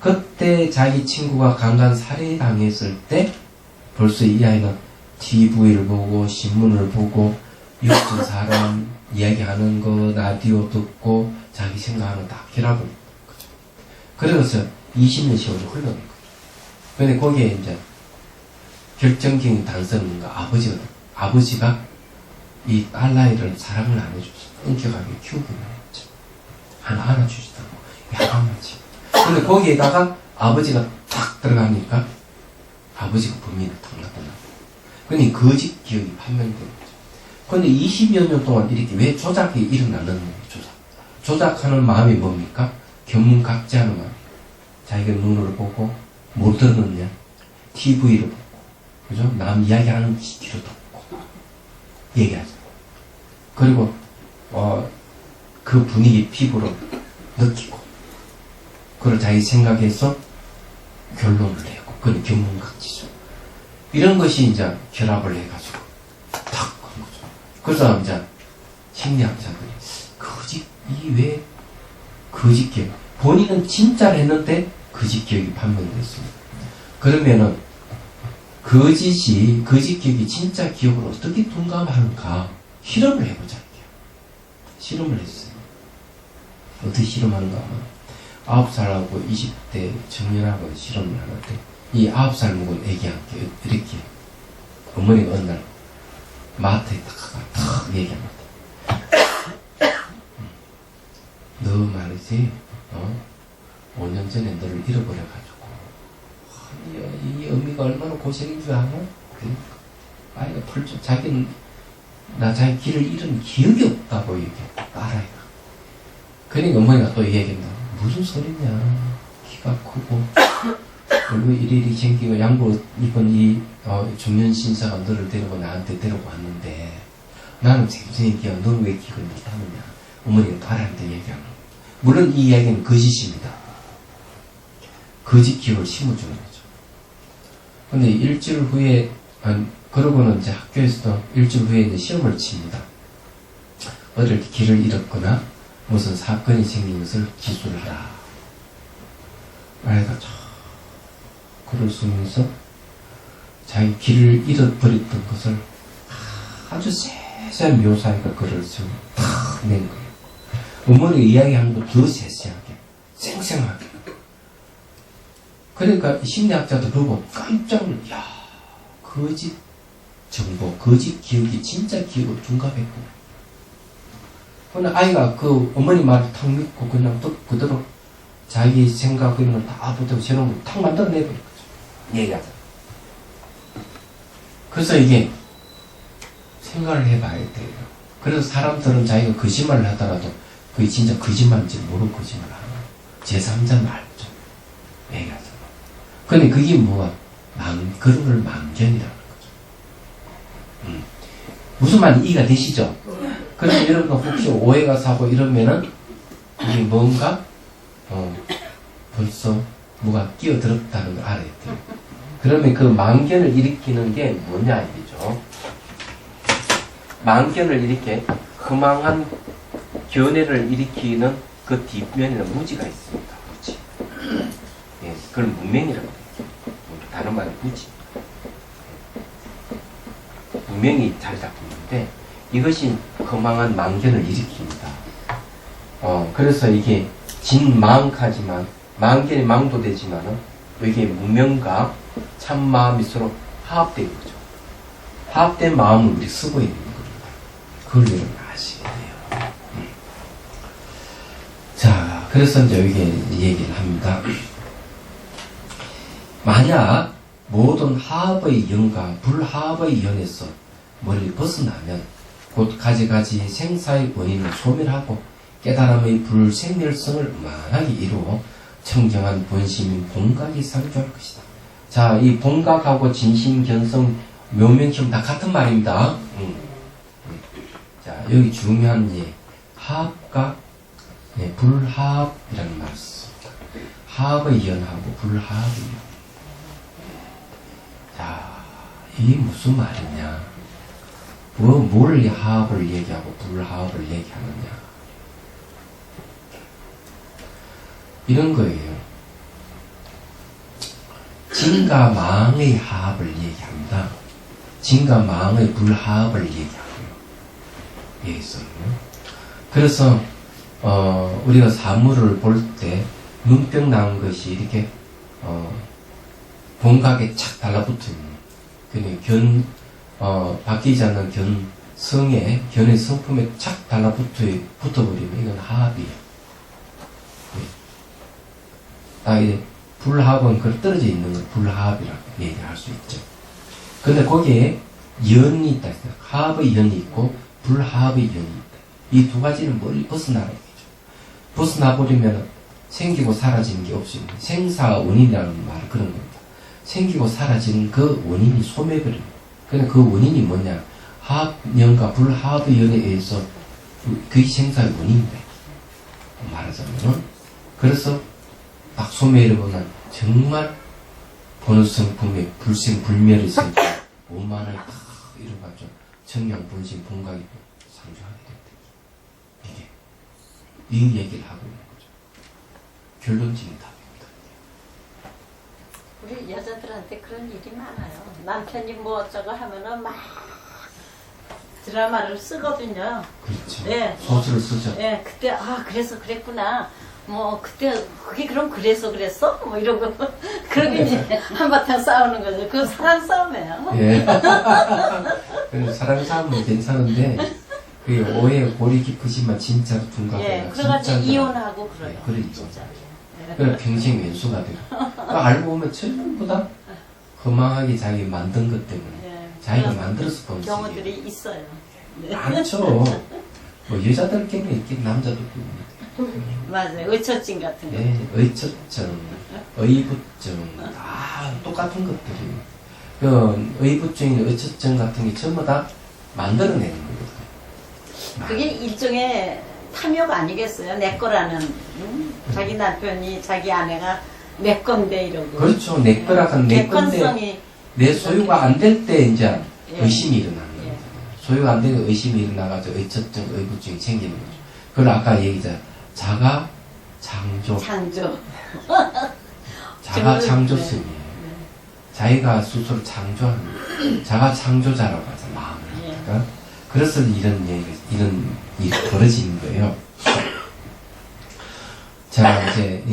그때 자기 친구가 강간 살해당했을 때 벌써 이 아이는 TV를 보고 신문을 보고 육진 사람 이야기하는 거 라디오 듣고 자기 생각하는 다 결합을 한 거죠. 그래서 20년 세월이 흘러간 거예요. 근데 거기에 이제 결정적인 단서는 뭔가 아버지가 이 딸아이를 사랑을 안 해줘서 엄격하게 키우기만 했죠. 하나 안아주지도 않고 야만하지. 근데 거기에다가 아버지가 탁 들어가니까 아버지가 범인을 탁 나타나. 그러니 거짓 기억이 판명된 거죠. 근데 20여 년 동안 이렇게 왜 조작이 일어나는 조작하는 마음이 뭡니까? 견문각지하는 마음. 자기가 눈으로 보고 못 들었느냐? TV로 보고, 그죠? 남 이야기하는 귀로 듣고 얘기하죠. 그리고 그 분위기 피부로 느끼고, 그걸 자기 생각해서 결론을 내고, 그건 견문각지죠. 이런 것이 이제 결합을 해가지고 탁 한 거죠. 그래서 이제 심리학자들이 왜 거짓 기억? 본인은 진짜를 했는데 거짓 기억이 판명됐습니다. 그러면은 거짓 기억이 진짜 기억을 어떻게 둔감하는가 실험을 해보자. 실험을 했어요. 어떻게 실험하는가 하면 9살하고 20대 청년하고 실험을 하는데 이 9살 먹은 애기한테 이렇게 어머니가 어느 날 마트에 탁 얘기합니다. 너 말이지 5년 전에 너를 잃어버려가지고 이 어미가 얼마나 고생인 줄 아나? 아이가 펄쩍 자기는 자기 길을 잃은 기억이 없다고 얘기해. 딸아이가. 그러니까 어머니가 또 얘기한다. 무슨 소리냐? 키가 크고 얼굴 이리 생기고 양복 입은 이 중년 신사가 너를 데리고 나한테 데리고 왔는데 나는 생생이야. 너는 왜 기억을 못하느냐? 어머니가 딸한테 얘기하는 거예요. 물론 이 이야기는 거짓입니다. 거짓 기억을 심어주는 거죠. 근데 일주일 후에 그러고는 이제 학교에서도 일주일 후에 이제 시험을 칩니다. 어릴 때 길을 잃었거나 무슨 사건이 생긴 것을 기술을 하라. 아이가 글을 쓰면서 자기 길을 잃어버렸던 것을 아주 세세한 묘사해가 글을 쓰고 탁 낸 거예요. 어머니가 이야기하는 것 더 세세하게, 생생하게. 그러니까 심리학자도 보고 깜짝 놀라. 야, 거짓 정보, 거짓 기억이 진짜 기억으로 둔갑했구나. 근데 아이가 그 어머니 말을 탁 믿고 그냥 또 그대로 자기 생각 이런 걸 다 붙들고 새로운 걸 탁 만들어내버린 거죠. 얘기하자. 그래서 이게 생각을 해봐야 돼요. 그래서 사람들은 자기가 거짓말을 하더라도 그게 진짜 거짓말인지 모르고 거짓말을 하는 거예요. 제3자 말죠. 얘기하자. 근데 그게 뭐야? 그런 걸 망견이라는 거죠. 무슨 말인지 이해가 되시죠? 그래서 여러분 혹시 오해가 사고 이러면은 이게 뭔가 벌써 뭐가 끼어들었다는 걸 알아야 돼요. 그러면 그 망견을 일으키는 게 뭐냐 이거죠. 망견을 이렇게 허망한 견해를 일으키는 그 뒷면에는 무지가 있습니다. 무지. 예, 그걸 문명이라고 해요. 다른 말은 무지. 문명이 자리 잡고 있는데 이것이 허망한 망견을 일으킵니다. 그래서 이게 진망하지만 망견이 망도되지만은 이게 문명과 참 마음이 서로 화합된 거죠. 화합된 마음을 우리 쓰고 있는 겁니다. 그걸 여러분 아시겠네요. 자, 그래서 이제 여기 얘기를 합니다. 만약 모든 화합의 연과 불화합의 연에서 멀리 벗어나면 곧 가지가지 생사의 원인을 소멸하고 깨달음의 불생멸성을 만하게 이루어 청정한 본심인 본각이 상주할 것이다. 자, 이 본각하고 진심, 견성, 묘명심 다 같은 말입니다. 자, 여기 중요한 예, 화합과 예, 불화합이라는 말을 씁니다. 화합의 연하고 불화합의 연. 자, 이게 무슨 말이냐? 뭘 화합을 얘기하고 불화합을 얘기하느냐? 이런 거예요. 진과 망의 화합을 얘기합니다. 진과 망의 불화합을 얘기하고요. 여기서요. 그래서 우리가 사물을 볼 때 눈병 나는 것이 이렇게 본각에 착 달라붙어 있는 바뀌지 않는 견의 성품에 착 붙어버리면 이건 화합이에요. 이제 불합은 그 떨어져 있는 걸 불합이라고 얘기할 수 있죠. 근데 거기에 연이 있다. 합의 연이 있고 불합의 연이 있다. 이 두 가지는 멀리 벗어나는 거죠. 벗어나버리면 생기고 사라지는 게 없습니다. 생사 원인이라는 말 그런 겁니다. 생기고 사라지는 그 원인이 소멸버립니다. 근데 그 원인이 뭐냐? 합연과 불합의 연에 의해서 그게 생사의 원인입니다. 말하자면 그래서 딱 소멸해보면 정말 보는 성품의 불생불멸이 있을 때 오만을 딱 이뤄가지고 청량 본심 본각이 상주하게 된다. 이 얘기를 하고 있는 거죠. 결론적인 답입니다. 우리 여자들한테 그런 일이 많아요. 남편이 뭐 어쩌고 하면은 막 드라마를 쓰거든요. 그렇죠. 네. 소설을 쓰죠. 네, 그때 그래서 그랬구나. 뭐 그때 그게 그럼 그래서 그랬어? 뭐 이러고 그러게 이제 한바탕 싸우는 거죠. 그 사랑 싸움이에요. 예. 그래서 사랑 싸움은 괜찮은데 그게 오해 골이 깊으시면 진짜로 둔갑해요. 예, 그래가지고 이혼하고 그래요. 네, 그러니까. 진짜. 그래 평생 왼수가 돼요. 알고 보면 전부 다 허망하게 자기 만든 것 때문에 예, 자기가 그런 만들어서 본 경우들이 있어요. 네. 많죠. 뭐 여자들 때문에 있긴 남자도 있고. 맞아요. 의처증 같은 거. 네, 의처증, 의부증 다 똑같은 것들이에요. 그 의부증이나 의처증 같은 게 전부 다 만들어내는 거거든요. 그게 일종의 탐욕 아니겠어요? 내 거라는. 자기 남편이 자기 아내가 내 건데 이러고. 그렇죠. 내 거라는 내 건데 객관성이 내 소유가 안 될 때 이제 예. 의심이 일어나는 거예요. 예. 소유가 안 되는 의심이 일어나가지고 의처증, 의부증이 생기는 거죠. 그걸 아까 얘기했잖아요. 자가 창조. 창조. 자가 네. 창조성이에요. 자기가 스스로 창조하는 자가 창조자라고 하죠. 마음을. 예. 그러니까 그래서 이런 일이 벌어지는 거예요. 자, 이제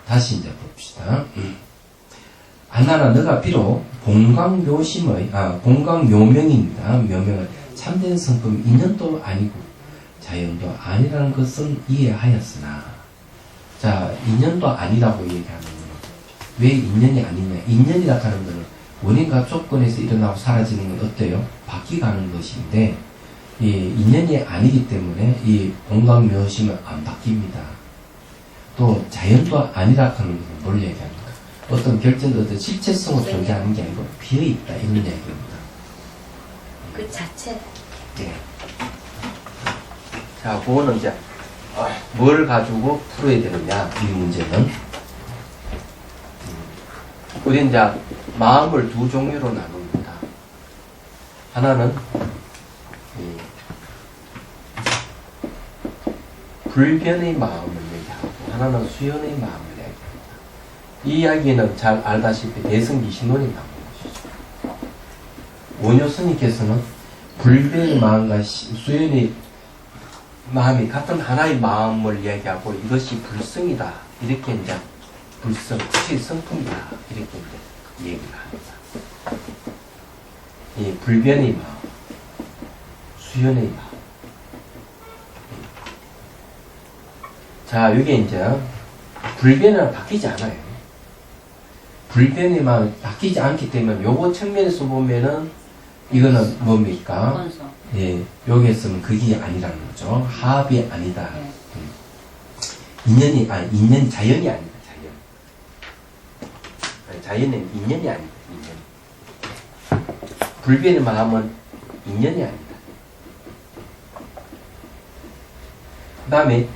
다시 이제 봅시다. 안나나 너가 비록 본광묘명입니다. 묘명은 참된 성품 인연도 아니고 자연도 아니라는 것은 이해하였으나, 자, 인연도 아니라고 얘기하는 거는 왜 인연이 아니냐? 인연이라 하는 것은 원인과 조건에서 일어나고 사라지는 건 어때요? 바뀌가는 것인데, 이 인연이 아니기 때문에 이 본광묘심은 안 바뀝니다. 또 자연도 아니라 하는 것은 뭘 얘기합니까? 어떤 결정도 어떤 실체성으로 존재하는 게 아니고 비어있다 이런 얘기입니다. 그 자체. 네. 자, 그거는 이제 뭘 가지고 풀어야 되느냐 이 문제는 우리 이제 마음을 두 종류로 나눕니다. 하나는 이 불변의 마음을 얘기하고 하나는 수연의 마음을 얘기합니다. 이 이야기는 잘 알다시피 대승기 신론이 나온 것이죠. 원효 스님께서는 불변의 마음과 수연의 마음이 같은 하나의 마음을 이야기하고 이것이 불성이다. 이렇게 이제 불성, 특히 성품이다. 이렇게 이제 얘기를 합니다. 이 불변의 마음, 수연의 마음. 자, 이게 이제 불변은 바뀌지 않아요. 불변의 마음이 바뀌지 않기 때문에 요거 측면에서 보면은 이거는 뭡니까? 원성. 예, 여기에서는 그게 아니라는 거죠. 합이 아니다. 네. 인연, 자연이 아니다. 자연은 인연이 아니다. 인연. 불변의 마음은 인연이 아니다. 그 다음에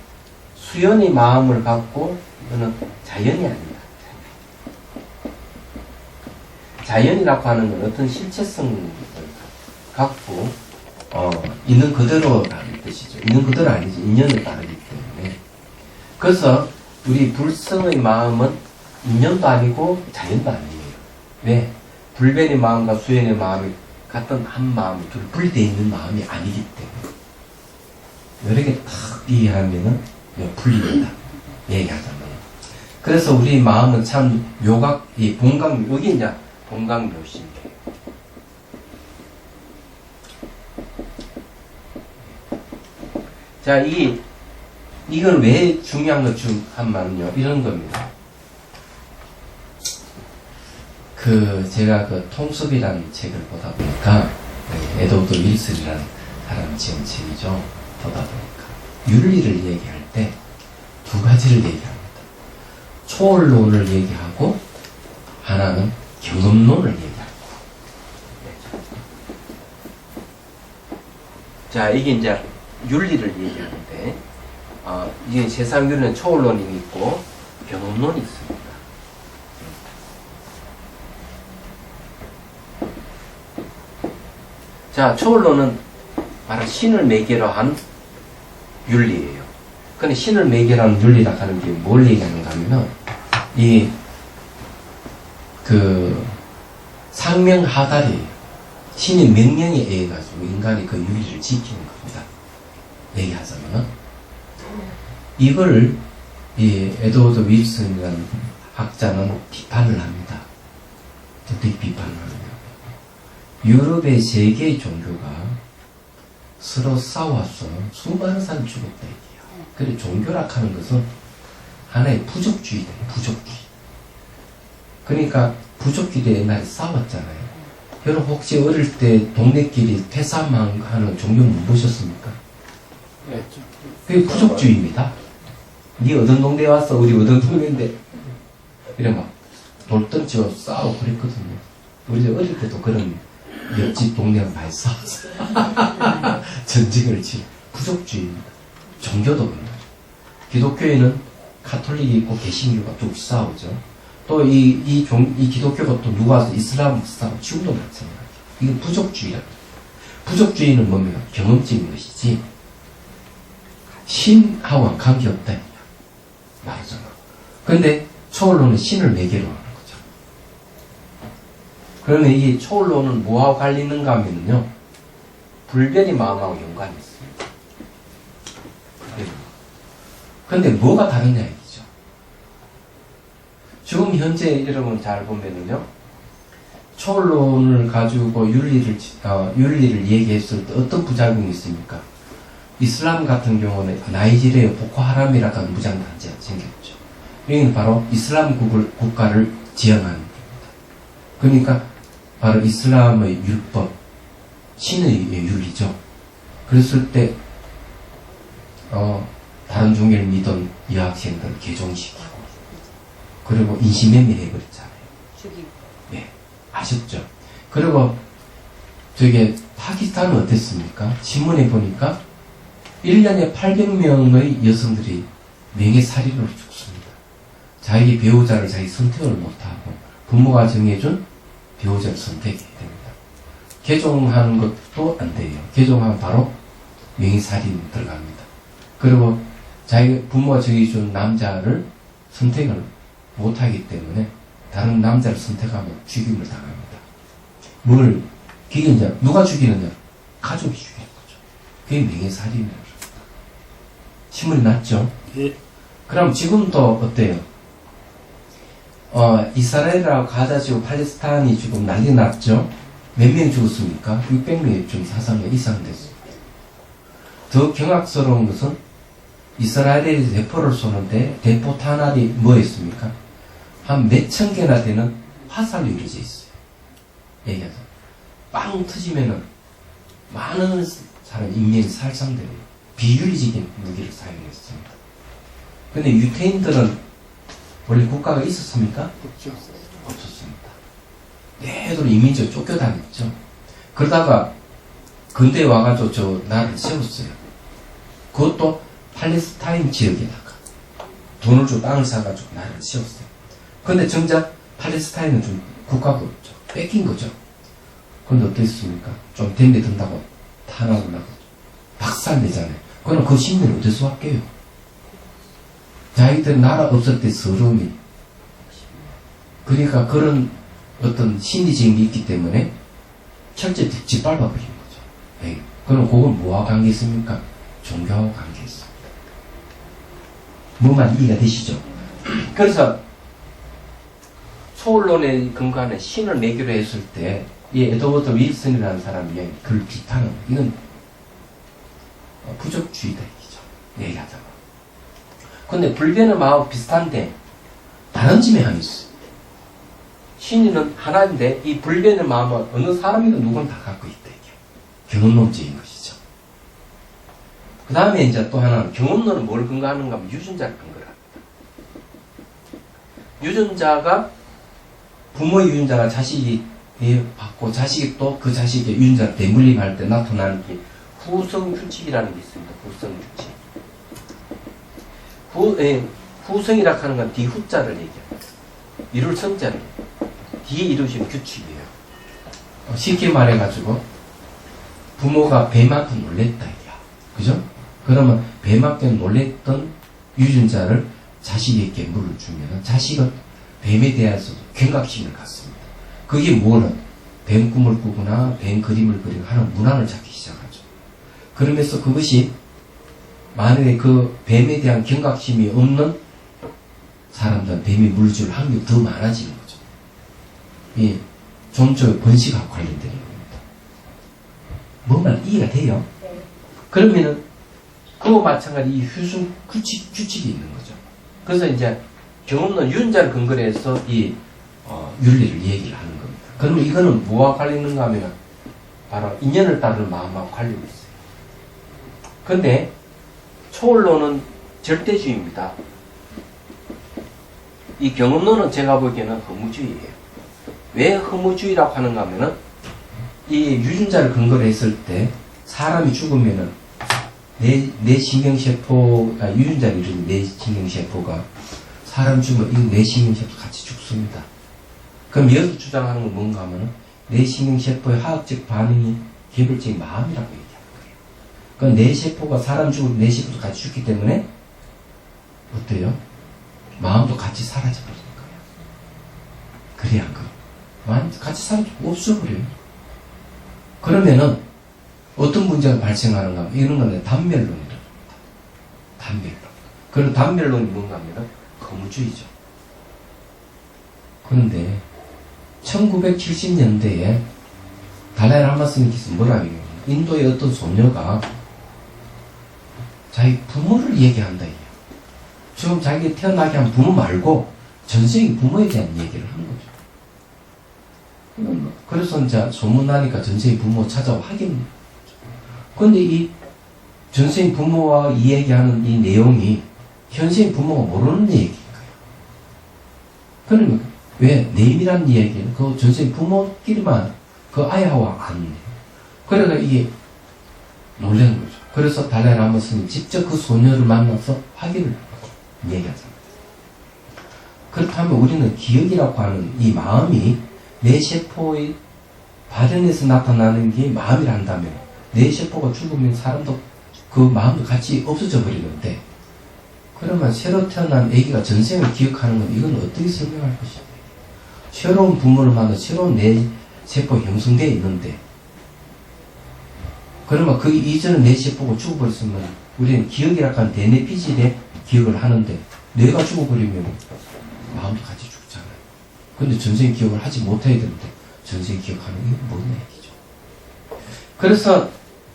수연의 마음을 갖고 이거는 자연이 아니다. 자연이라고 하는 건 어떤 실체성을 갖고 있는 그대로라는 뜻이죠. 있는 그대로 아니지. 인연을 따르기 때문에. 그래서 우리 불성의 마음은 인연도 아니고 자연도 아니에요. 왜? 불변의 마음과 수연의 마음이 같은 한 마음, 둘 분리되어 있는 마음이 아니기 때문에. 여러 개 탁 이해하면은 분리된다. 얘기하자면. 그래서 우리 마음은 참 이 본강, 여기 이제 본강묘신이에요. 자, 이건 왜 중요한 것 중 하나는요, 이런 겁니다. 제가 통섭이라는 책을 보다 보니까, 에드워드 윌슨이라는 사람 지은 책이죠. 보다 보니까. 윤리를 얘기할 때 두 가지를 얘기합니다. 초월론을 얘기하고, 하나는 경험론을 얘기하고. 자, 이게 이제 윤리를 얘기하는데, 이게 세상 윤리는 초월론이 있고, 경험론이 있습니다. 자, 초월론은 바로 신을 매개로 한 윤리예요. 근데 신을 매개로 한 윤리라 하는 게 뭘 얘기하는가 하면은, 상명하달이에요. 신의 명령에 의해 가지고 인간이 그 윤리를 지키는 겁니다. 얘기하자면은. 이거를, 에드워드 윌슨이라는 학자는 비판을 합니다. 어떻게 비판을 하느냐. 유럽의 세 개의 종교가 서로 싸워서 수많은 사람이 죽었다 얘기해요. 그래, 종교라 하는 것은 하나의 부족주의다, 부족주의. 그러니까, 부족끼리 옛날에 싸웠잖아요. 여러분, 혹시 어릴 때 동네끼리 태사망하는 종교 못 보셨습니까? 그게 부족주의입니다. 니 어떤 동네에 왔어? 우리 어떤 동네인데? 이래 막, 돌 던지고 싸우고 그랬거든요. 우리 어릴 때도 그런 옆집 동네랑 많이 싸웠어요. 전쟁을 치고. 부족주의입니다. 종교도 그런 거죠. 기독교에는 카톨릭이 있고 개신교가 쭉 싸우죠. 또 이 기독교가 또 누가 와서 이슬람을 싸우고 지금도 마찬가지죠. 이게 부족주의랍니다. 부족주의는 뭡니까? 경험적인 것이지 신하고는 관계없다. 말하잖아. 그런데 초월론은 신을 매개로 하는 거죠. 그러면 이 초월론은 뭐하고 관리 있는가 하면요, 불변의 마음하고 연관이 있습니다. 그런데 뭐가 다르냐 얘기죠. 지금 현재 여러분 잘 보면은요, 초월론을 가지고 윤리를 얘기했을 때 어떤 부작용이 있습니까? 이슬람 같은 경우는 나이지리아의 보코하람이라고 하는 무장단체가 생겼죠. 여기는 바로 이슬람 국가를 지향하는 겁니다. 그러니까 바로 이슬람의 율법, 신의 윤리죠. 그랬을 때 다른 종교를 믿던 여학생들을 개종시키고, 그리고 인신매매를 해버렸잖아요. 죽이고. 예, 아셨죠? 그리고 저게 파키스탄은 어땠습니까? 신문에 보니까 1년에 800명의 여성들이 명예살인으로 죽습니다. 자기 배우자를 자기 선택을 못하고 부모가 정해준 배우자를 선택해야 됩니다. 개종하는 것도 안 돼요. 개종하면 바로 명의살인 들어갑니다. 그리고 자기 부모가 정해준 남자를 선택을 못하기 때문에 다른 남자를 선택하면 죽임을 당합니다. 뭘 죽이느냐? 누가 죽이느냐? 가족이 죽이는 거죠. 그게 명예살인이라고 합니다. 신문이 났죠? 예. 그럼 지금도 어때요? 이스라엘하고 가자 지구 팔레스타인이 지금 난리 났죠? 몇 명 죽었습니까? 600명이 좀 사상에 이상 됐습니다. 더 경악스러운 것은 이스라엘이 대포를 쏘는데 대포 탄환이 뭐였습니까? 한 몇천 개나 되는 화살로 이루어져 있어요. 얘기하자. 빵 터지면은 많은 사람 인명이 살상돼요. 비윤리적인 무기를 사용했습니다. 근데 유태인들은 원래 국가가 있었습니까? 없죠. 없었습니다. 대대로 이민족 쫓겨다녔죠. 그러다가 근대에 와가지고 저 나라를 세웠어요. 그것도 팔레스타인 지역에다가 돈을 주고 땅을 사가지고 나라를 세웠어요. 근데 정작 팔레스타인은 좀 국가가 없죠. 뺏긴 거죠. 근데 어땠습니까? 좀 댐에 든다고 탄압을 하고 박살내잖아요. 그럼 그 신문을 어디서 할게요? 자기들 나라 없을 때 서러움이. 그러니까 그런 어떤 심리적인 게 있기 때문에 철저히 짓밟아버리는 거죠. 네. 그럼 그건 뭐와 관계 있습니까? 종교하고 관계 있습니다. 뭐만 이해가 되시죠? 그래서 초월론에 근거하는 신을 매개로 했을 때 이 에드워드 윌슨이라는 사람이 그걸 비판하는 이건 부족주의다 얘기죠. 얘기하자면. 근데 불변의 마음은 비슷한데 다른 점이 하나 있어요. 신인은 하나인데 이 불변의 마음은 어느 사람이든 누구나 다 갖고 있다. 경험론적인 것이죠. 그 다음에 이제 또 하나는 경험론은 뭘 근거하는가 하면 유전자를 근거를 합니다. 유전자가 부모의 유전자가 자식이 받고 자식이 또 그 자식의 유전자를 대물림할 때 나타나는 게 후성 규칙이라는 게 있습니다. 후성 규칙. 후성이라 하는 건 뒤후자를 얘기합니다. 이룰 성자를 뒤에 이루신 규칙이에요. 쉽게 말해가지고 부모가 뱀한테 놀랬다 이야. 그죠? 그러면 뱀한테 놀랬던 유전자를 자식에게 물을 주면 자식은 뱀에 대해서 경각심을 갖습니다. 그게 뭐는 뱀 꿈을 꾸거나 뱀 그림을 그리고 하는 문항을 찾기 시작하죠. 그러면서 그것이 만약에 그 뱀에 대한 경각심이 없는 사람들은 뱀이 물줄 확률이 더 많아지는 거죠. 이 좀처의 번식하고 관련된 겁니다. 뭐만 이해가 돼요? 그러면은 그와 마찬가지 이 휴승 규칙이 있는 거죠. 그래서 이제 경험론 유전자를 근거로 해서 이 윤리를 얘기를 하는 겁니다. 그러면 이거는 뭐와 관련있는가 하면 바로 인연을 따르는 마음하고 관련이 있어요. 근데 초월론은 절대주의입니다. 이 경험론은 제가 보기에는 허무주의예요. 왜 허무주의라고 하는가 하면은 이 유전자를 근거로 했을 때 사람이 죽으면은 내 신경세포가 유전자를 이루는 내 신경세포가 사람 죽으면 이 내 신경세포도 같이 죽습니다. 그럼 여기서 주장하는 건 뭔가 하면은 내 신경세포의 화학적 반응이 개별적인 마음이라고 얘기하는 거예요. 그럼 내 세포가 사람 죽으면 내 세포도 같이 죽기 때문에 어때요? 마음도 같이 사라져버리는 거예요. 그래야 그 마음 같이 사라지고 없어버려요. 그러면은 어떤 문제가 발생하는가 하면 이런 건 단멸론이라고 합니다. 단멸론. 그런 단멸론이 뭔가 하면은 거무주의죠. 그런데 1970년대에 달라이 라마 스님께서 뭐라고 얘기해요? 인도의 어떤 소녀가 자기 부모를 얘기한다. 지금 자기가 태어나게 한 부모 말고 전생의 부모에 대한 얘기를 하는 거죠. 그래서 이제 소문나니까 전생의 부모 찾아와 확인을. 그런데 이 전생의 부모와 이야기하는 이 내용이 현생의 부모가 모르는 얘기인 거예요. 그러면 왜 내밀한 이야기는 그 전생의 부모끼리만 그 아이하고 안 해요. 그러니까 이게 놀라는 거죠. 그래서 달라이 라마 스님 직접 그 소녀를 만나서 확인을 하고 얘기하잖아요. 그렇다면 우리는 기억이라고 하는 이 마음이 내 세포의 발현에서 나타나는 게 마음이란다면 내 세포가 죽으면 사람도 그 마음도 같이 없어져 버리는데 그러면 새로 태어난 아기가 전생을 기억하는 건 이건 어떻게 설명할 것이냐. 새로운 부모를 만나 새로운 내 세포 형성되어 있는데 그러면 그 이전에 내 세포가 죽어버렸으면 우리는 기억이라고 하는 DNA 피질의 기억을 하는데 뇌가 죽어버리면 마음도 같이 죽잖아요. 근데 전생 기억을 하지 못해야 되는데 전생 기억하는 게 뭐냐 얘기죠. 그래서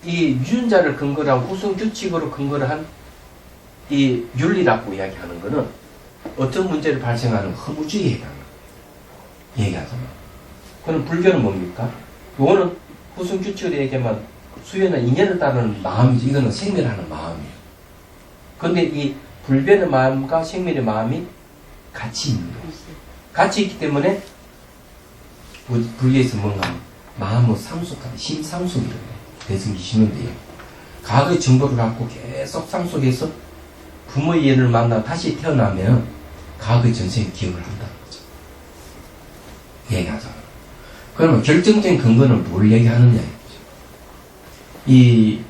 이 유전자를 근거로 한 우선 규칙으로 근거를 한 이 윤리라고 이야기하는 것은 어떤 문제를 발생하는 허무주의에 해당하는 얘기하잖아요. 그럼 불교는 뭡니까? 요거는 우선 규칙으로 얘기하면 수요는 인연을 따르는 마음이죠. 이거는 생멸을 하는 마음이에요. 근데 이 불변의 마음과 생멸의 마음이 같이 있는 거예요. 같이 있기 때문에 불교에서 뭔가 마음을 상속하는 심상속이라고 해요. 대승기 심는데요. 과거의 정보를 갖고 계속 상속해서 부모의 인연을 만나 다시 태어나면 과거의 전생의 기억을 한다는 거죠. 얘기하잖아요. 그러면 결정적인 근거는 뭘 얘기하느냐 이거죠.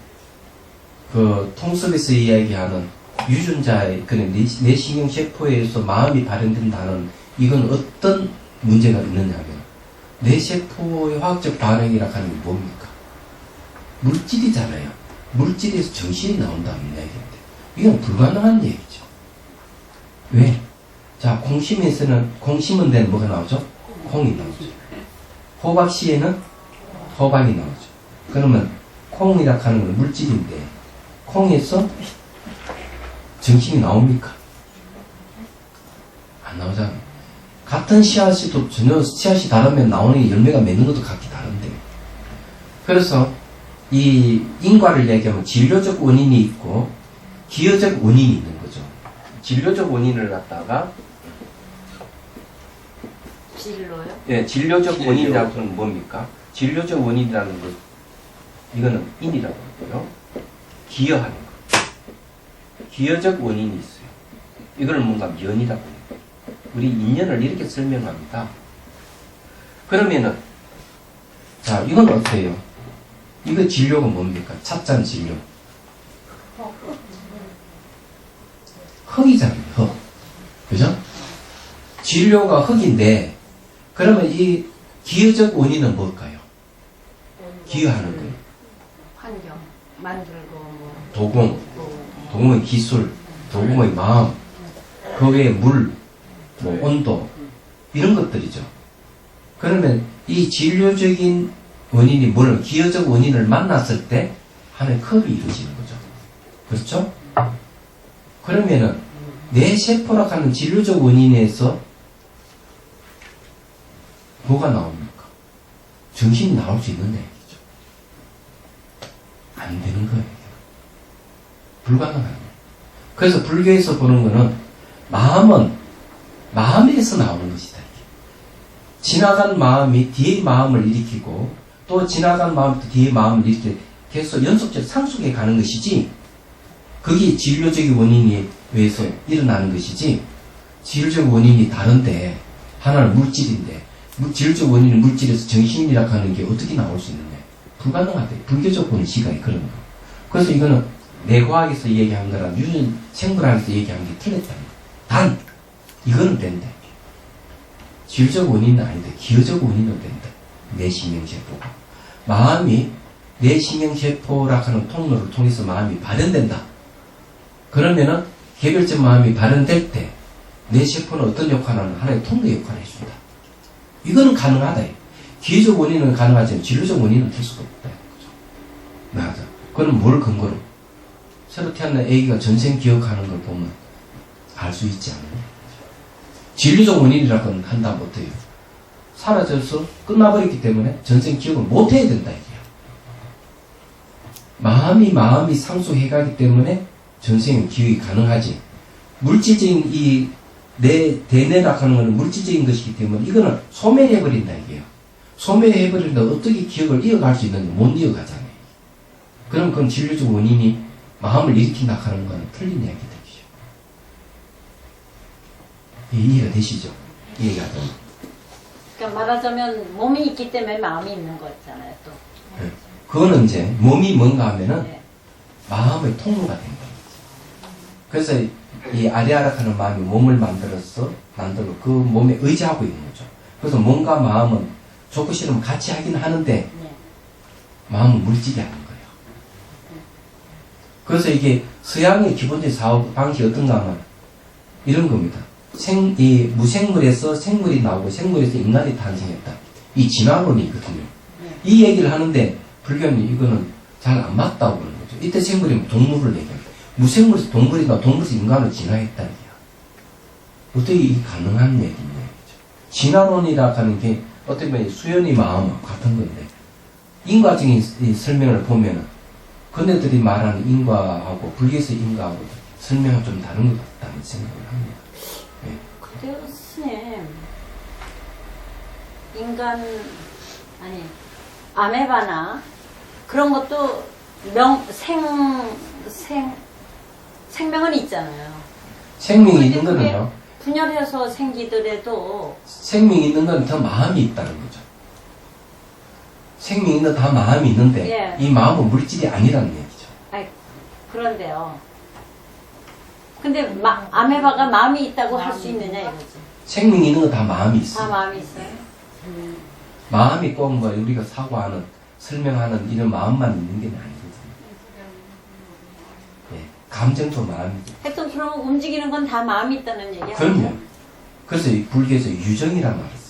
그 통섭에서 이야기하는 유전자의 그런 뇌신경 세포에서 마음이 발현된다는 이건 어떤 문제가 있느냐면 뇌세포의 화학적 반응이라고 하는 게 뭡니까? 물질이잖아요. 물질에서 정신이 나온다는 이야기인데 이건 불가능한 얘기죠. 왜? 자, 콩 심은 데는 뭐가 나오죠? 콩이 나오죠. 호박씨에는 호박이 나오죠. 그러면 콩이라고 하는 건 물질인데 콩에서 정신이 나옵니까? 안 나오잖아요. 같은 씨앗이도 전혀 씨앗이 다르면 나오는 열매가 맺는 것도 각기 다른데 그래서 이 인과를 얘기하면 진료적 원인이 있고 기여적 원인이 있는 거죠. 진료적 원인을 갖다가 진로요? 예, 진료적 원인이라고 하는 뭡니까? 진료적 원인이라는 것 이거는 인이라고 하고요. 기여하는 것. 기여적 원인이 있어요. 이거는 뭔가 면이라고 해요. 우리 인연을 이렇게 설명합니다. 그러면은 자, 이건 어때요? 이거 진료가 뭡니까? 찻잔 진료. 흙이잖아요. 흙. 그죠? 진료가 흙인데 그러면 이 기여적 원인은 뭘까요? 기여하는 거예요. 환경 만들고 뭐 도공, 도공의 기술, 도공의 마음, 그 외에 물, 뭐 온도 이런 것들이죠. 그러면 이 진료적인 원인이 뭘 기여적 원인을 만났을 때 하나의 컵이 이루어지는 거죠. 그렇죠? 그러면은 내 세포라고 하는 진료적 원인에서 뭐가 나옵니까? 정신이 나올 수 있는 얘기죠. 안 되는 거예요. 불가능한 거예요. 그래서 불교에서 보는 거는 마음은 마음에서 나오는 것이다. 지나간 마음이 뒤의 마음을 일으키고 또 지나간 마음이 또 뒤의 마음을 일으키고 계속 연속적으로 상속해 가는 것이지 그게 진료적인 원인에 의해서 일어나는 것이지 진료적 원인이 다른데 하나는 물질인데 진료적 원인은 물질에서 정신이라고 하는 게 어떻게 나올 수 있느냐. 불가능하대. 불교적 보는 시각이 그런 거. 그래서 이거는 내과학에서 얘기한 거랑 생물학에서 얘기한 게 틀렸다. 단 이거는 된다. 질적 원인은 아닌데 기여적 원인은 된다. 내 신경세포가. 마음이 내 신경세포라고 하는 통로를 통해서 마음이 발현된다. 그러면은 개별적 마음이 발현될 때 내 세포는 어떤 역할을 하는 하나의 통로 역할을 해준다. 이거는 가능하다. 기여적 원인은 가능하지만 진료적 원인은 될 수가 없다. 맞아. 그럼 뭘 근거로? 새로 태어난 아기가 전생 기억하는 걸 보면 알 수 있지 않나요? 진료적 원인이라고 한다면 어때요? 사라져서 끝나버렸기 때문에 전생 기억을 못해야 된다 이게야. 마음이 상속해가기 때문에 전생 기억이 가능하지. 물질적인 이 내 대뇌라고 하는 것은 물질적인 것이기 때문에 이거는 소멸해버린다 이게요. 소멸해버린다 어떻게 기억을 이어갈 수 있는지 못 이어가잖아요. 그럼 그건 진료적 원인이 마음을 일으킨다 하는 건 틀린 이야기들이죠. 이해가 되시죠? 이 얘기하다. 그러니까 말하자면 몸이 있기 때문에 마음이 있는 거잖아요. 또. 네. 그거는 이제 몸이 뭔가 하면은 네. 마음의 통로가 된 거예요. 그래서 이 아리아락하는 마음이 몸을 만들고 그 몸에 의지하고 있는 거죠. 그래서 몸과 마음은 좋고 싫으면 같이 하긴 하는데 네. 마음은 물질이 아닌 거예요. 그래서 이게 서양의 기본적인 사업 방식이 어떤가 하면 이런 겁니다. 이 무생물에서 생물이 나오고 생물에서 인간이 탄생했다. 이 진화론이거든요. 이 얘기를 하는데 불교는 이거는 잘 안 맞다고 그러는 거죠. 이때 생물이면 동물을 얘기합니다. 무생물에서 동물이 나오고 동물에서 인간으로 진화했다는 얘기야. 어떻게 이게 가능한 얘기냐. 진화론이라 하는 게 어떻게 보면 수연이 마음하고 같은 건데 인과적인 설명을 보면은 그네들이 말하는 인과하고 불교에서 인과하고 설명은 좀 다른 것 같다는 생각을 합니다. 네. 근데요, 스님, 인간, 아니, 아메바나 그런 것도 생명은 있잖아요. 생명이 있는 근데 그게 거는요. 분열해서 생기더라도 생명이 있는 건 더 마음이 있다는 거죠. 생명이 있는 다 마음이 있는데 예. 이 마음은 물질이 아니라는 얘기죠. 아니, 그런데요. 근데 아메바가 마음이 있다고 할 수 있느냐 이거지. 생명이 있는 건 다 마음이 있어요. 다 마음이 있어요. 마음이 꼭 뭐 우리가 사고하는 설명하는 이런 마음만 있는 게 아니거든요. 예. 감정도 마음이고. 하여튼 그럼 움직이는 건 다 마음이 있다는 얘기야. 그럼요. 그래서 이 불교에서 유정이라는 말을 씁니다.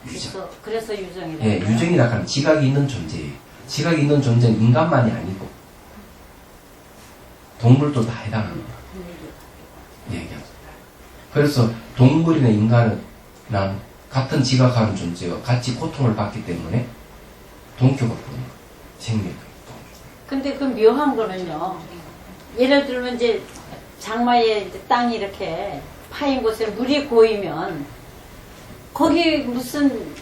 유정. 그래서 유정이라. 예, 유정이라 하는 지각이 있는 존재예요. 지각이 있는 존재는 인간만이 아니고 동물도 다 해당합니다. 얘기합니다. 그래서 동물이나 인간이랑 같은 지각하는 존재와 같이 고통을 받기 때문에 동교가 보는 생명이 근데 그 묘한 거는요. 예를 들면 이제 장마에 이제 땅이 이렇게 파인 곳에 물이 고이면 거기 무슨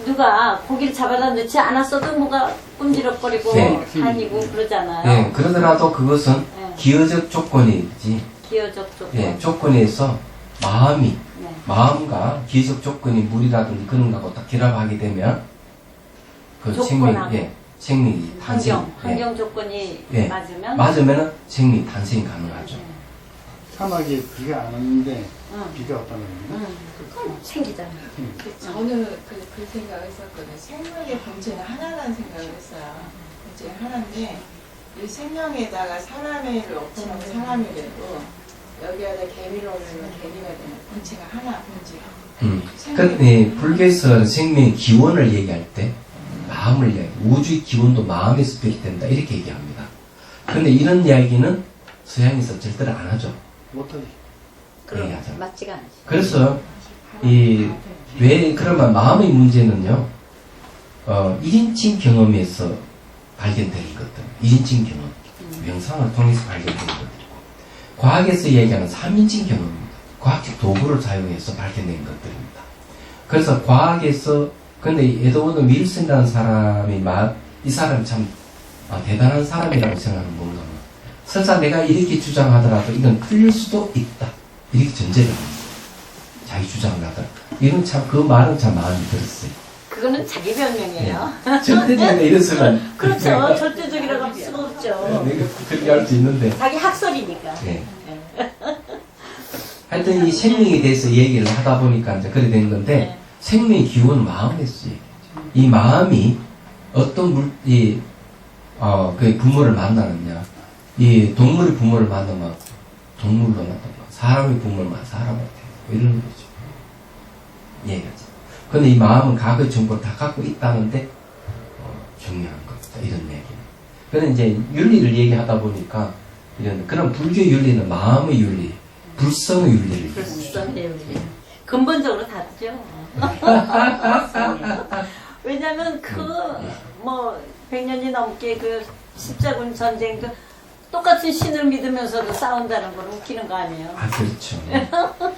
누가 고기를 잡아다 넣지 않았어도 뭐가 꿈지럭거리고 네. 다니고 그러잖아요. 예, 그러더라도 그것은 네. 기여적 조건이지. 기여적 조건. 예, 조건에서 마음이 네. 마음과 기여적 조건이 물이라든지 그런 거하고 딱 결합하게 되면 그 생명, 조건하고. 예, 생명이 탄생. 환경 조건이 예. 맞으면 맞으면은 생명이 탄생이 가능하죠. 사막에 비가 안 오는데 응. 비가 왔다는 거예요. 그럼 생기잖아. 저는 그 생각을 했었거든요. 생명의 본체는 하나라는 생각을 했어요. 본체는 하나인데 이 생명에다가 사람을 엎어놓은 사람이 되고 여기에다 개미를 올리면 개미가 되는 본체가 하나 본체가. 그, 예, 불교에서 생명의 기원을 얘기할 때 마음을 이야기, 우주의 기원도 마음에서 비롯된다 이렇게 얘기합니다. 그런데 이런 이야기는 서양에서 절대로 안 하죠. 못하지. 그럼 얘기하죠. 맞지가 않지. 그래서 왜 그러면 마음의 문제는요. 1인칭 경험에서 발견되는 것들, 1인칭 경험, 명상을 통해서 발견되는 것들이고 과학에서 얘기하는 3인칭 경험입니다. 과학적 도구를 사용해서 발견된 것들입니다. 그래서 과학에서 근데 에드워드 윌슨이라는 사람이 이 사람이 참 대단한 사람이라고 생각하는 뭔가 설사 내가 이렇게 주장하더라도 이건 틀릴 수도 있다. 이렇게 전제를 합니다. 자기 주장을 하더라도. 이건 참, 그 말은 참 마음에 들었어요. 그거는 자기 변명이에요. 절대적이다 이랬으면. 그렇죠. 절대적이라고 할 수가 없죠. 내가 그렇게 할 수 있는데. 자기 학설이니까. 네. 하여튼 이 생명에 대해서 얘기를 하다 보니까 이제 그래 된 건데, 네. 생명의 기원은 마음에서 얘기하죠. 이 마음이 어떤 그 부모를 만나느냐. 이 동물의 부모를 만나면 동물로 나타나고, 사람의 부모를 만나면 사람한테 이런 거죠. 얘기하죠. 근데 이 마음은 과거의 정보를 다 갖고 있다는데, 중요한 것이다. 이런 얘기는. 그런데 이제 윤리를 얘기하다 보니까, 그런 불교 윤리는 마음의 윤리, 불성의 윤리를 불성의 윤리. 근본적으로 다르죠. 왜냐면 뭐 100년이 넘게 그 십자군 전쟁도 똑같은 신을 믿으면서도 싸운다는 건 웃기는 거 아니에요? 아, 그렇죠.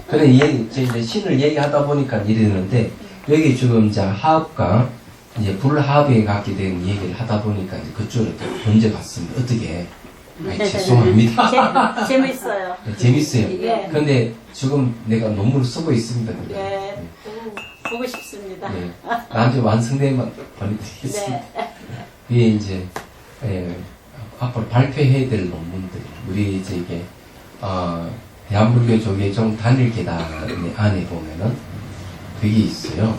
그래, 이제 신을 얘기하다 보니까 이랬는데, 여기 지금 이제 하합과 이제 불합에 갖게 된 얘기를 하다 보니까 이제 그쪽으로 또 던져봤습니다. 어떻게. 아니, 죄송합니다. 재밌어요. 네, 재밌어요. 예. 그런데 지금 내가 논문을 쓰고 있습니다. 근데. 예. 보고 싶습니다. 네. 나중에 완성되면 보내드리겠습니다. 네. 이게 이제 앞으로 발표해야 될 논문들 우리 이제 이게 대한불교 조계종 단일 계단 안에 보면은 그게 있어요.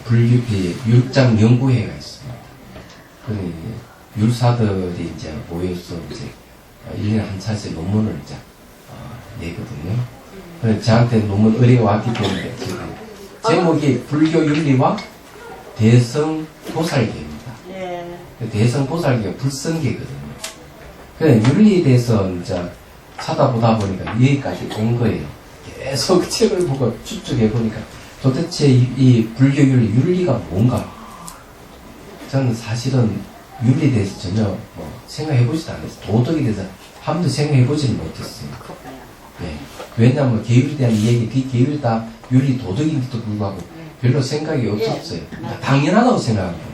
불교 율장 연구회가 있습니다. 그 율사들이 이제 모여서 이제 1년에 한 차씩 논문을 이제 내거든요. 그래서 저한테 논문 의뢰가 왔기 때문에 지금 제목이 불교 윤리와 대성 보살계입니다. 예. 대성 보살계가 불성계거든요. 그래 윤리에 대해서 이제 찾아보다 보니까 여기까지 온 거예요. 계속 그 책을 보고 추측해 보니까 도대체 이 불교 윤리가 뭔가? 저는 사실은 윤리에 대해서 전혀 생각해 보지도 않았어요. 도덕에 대해서 한 번도 생각해 보지는 못했어요. 네. 왜냐하면 계율에 대한 이야기, 그 계율이 다 윤리 도덕인데도 불구하고 별로 생각이 없었어요. 당연하다고 생각합니다.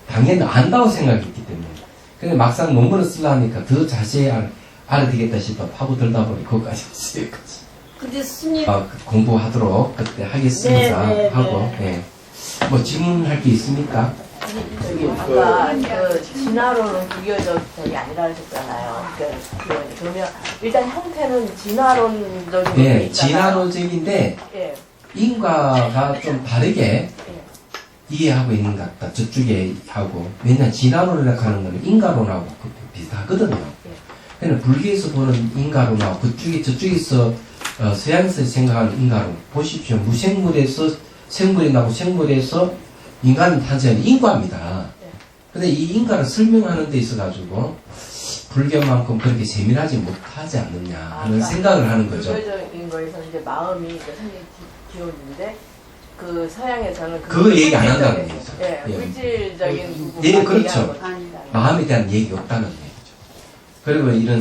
당연히 안다고 생각했기 때문에. 근데 막상 논문을 쓰려니까 더 자세히 알아야되겠다 싶어 파고들다 보니 그것까지 했어요. 근데 스님 공부하도록 그때 하겠습니다. 네, 네, 하고, 네. 뭐 질문할 게 있습니까? 아까 그 진화론은 불교적이 아니라 하셨잖아요. 그러면 일단 형태는 진화론적인 게 네, 있잖아요. 진화론적인데 예. 인과가 좀 다르게 이해하고 있는 것 같다. 저쪽에 하고. 왜냐하면 진화론이라고 하는 거는 인과론하고 비슷하거든요. 그냥 불교에서 보는 인과론하고 그쪽에 저쪽에서 서양에서 생각하는 인과론 보십시오. 무생물에서 생물이 나고 생물에서 인간이 탄생하는 인과입니다. 근데 이 인과를 설명하는 데 있어가지고 불교만큼 그렇게 세밀하지 못하지 않느냐 하는 생각을 하는 거죠. 불교적인 거에서 이제 마음이 생긴 기운인데 그 서양에서는 그거 얘기 안 한다는 얘기죠. 예, 예. 물질적인 부분. 예, 그렇죠. 마음에 대한 얘기 없다는 얘기죠. 그리고 이런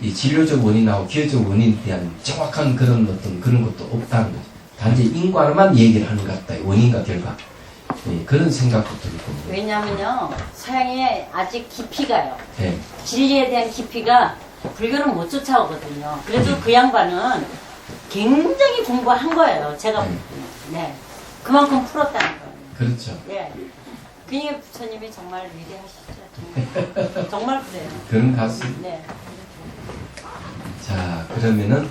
이 진료적 원인하고 기혈적 원인에 대한 정확한 그런 그런 것도 없다는 거죠. 단지 인과로만 얘기를 하는 것 같다. 원인과 결과. 예, 그런 생각도 들고. 왜냐면요 서양에 아직 깊이가요. 예. 진리에 대한 깊이가 불교는 못 쫓아오거든요. 그래도 그 양반은 굉장히 공부한 거예요. 제가 네 그만큼 풀었다는 거예요. 그렇죠. 예. 그러니까 부처님이 정말 위대하시죠. 정말 그래요. 그런 것 같습니다. 네. 자, 그러면은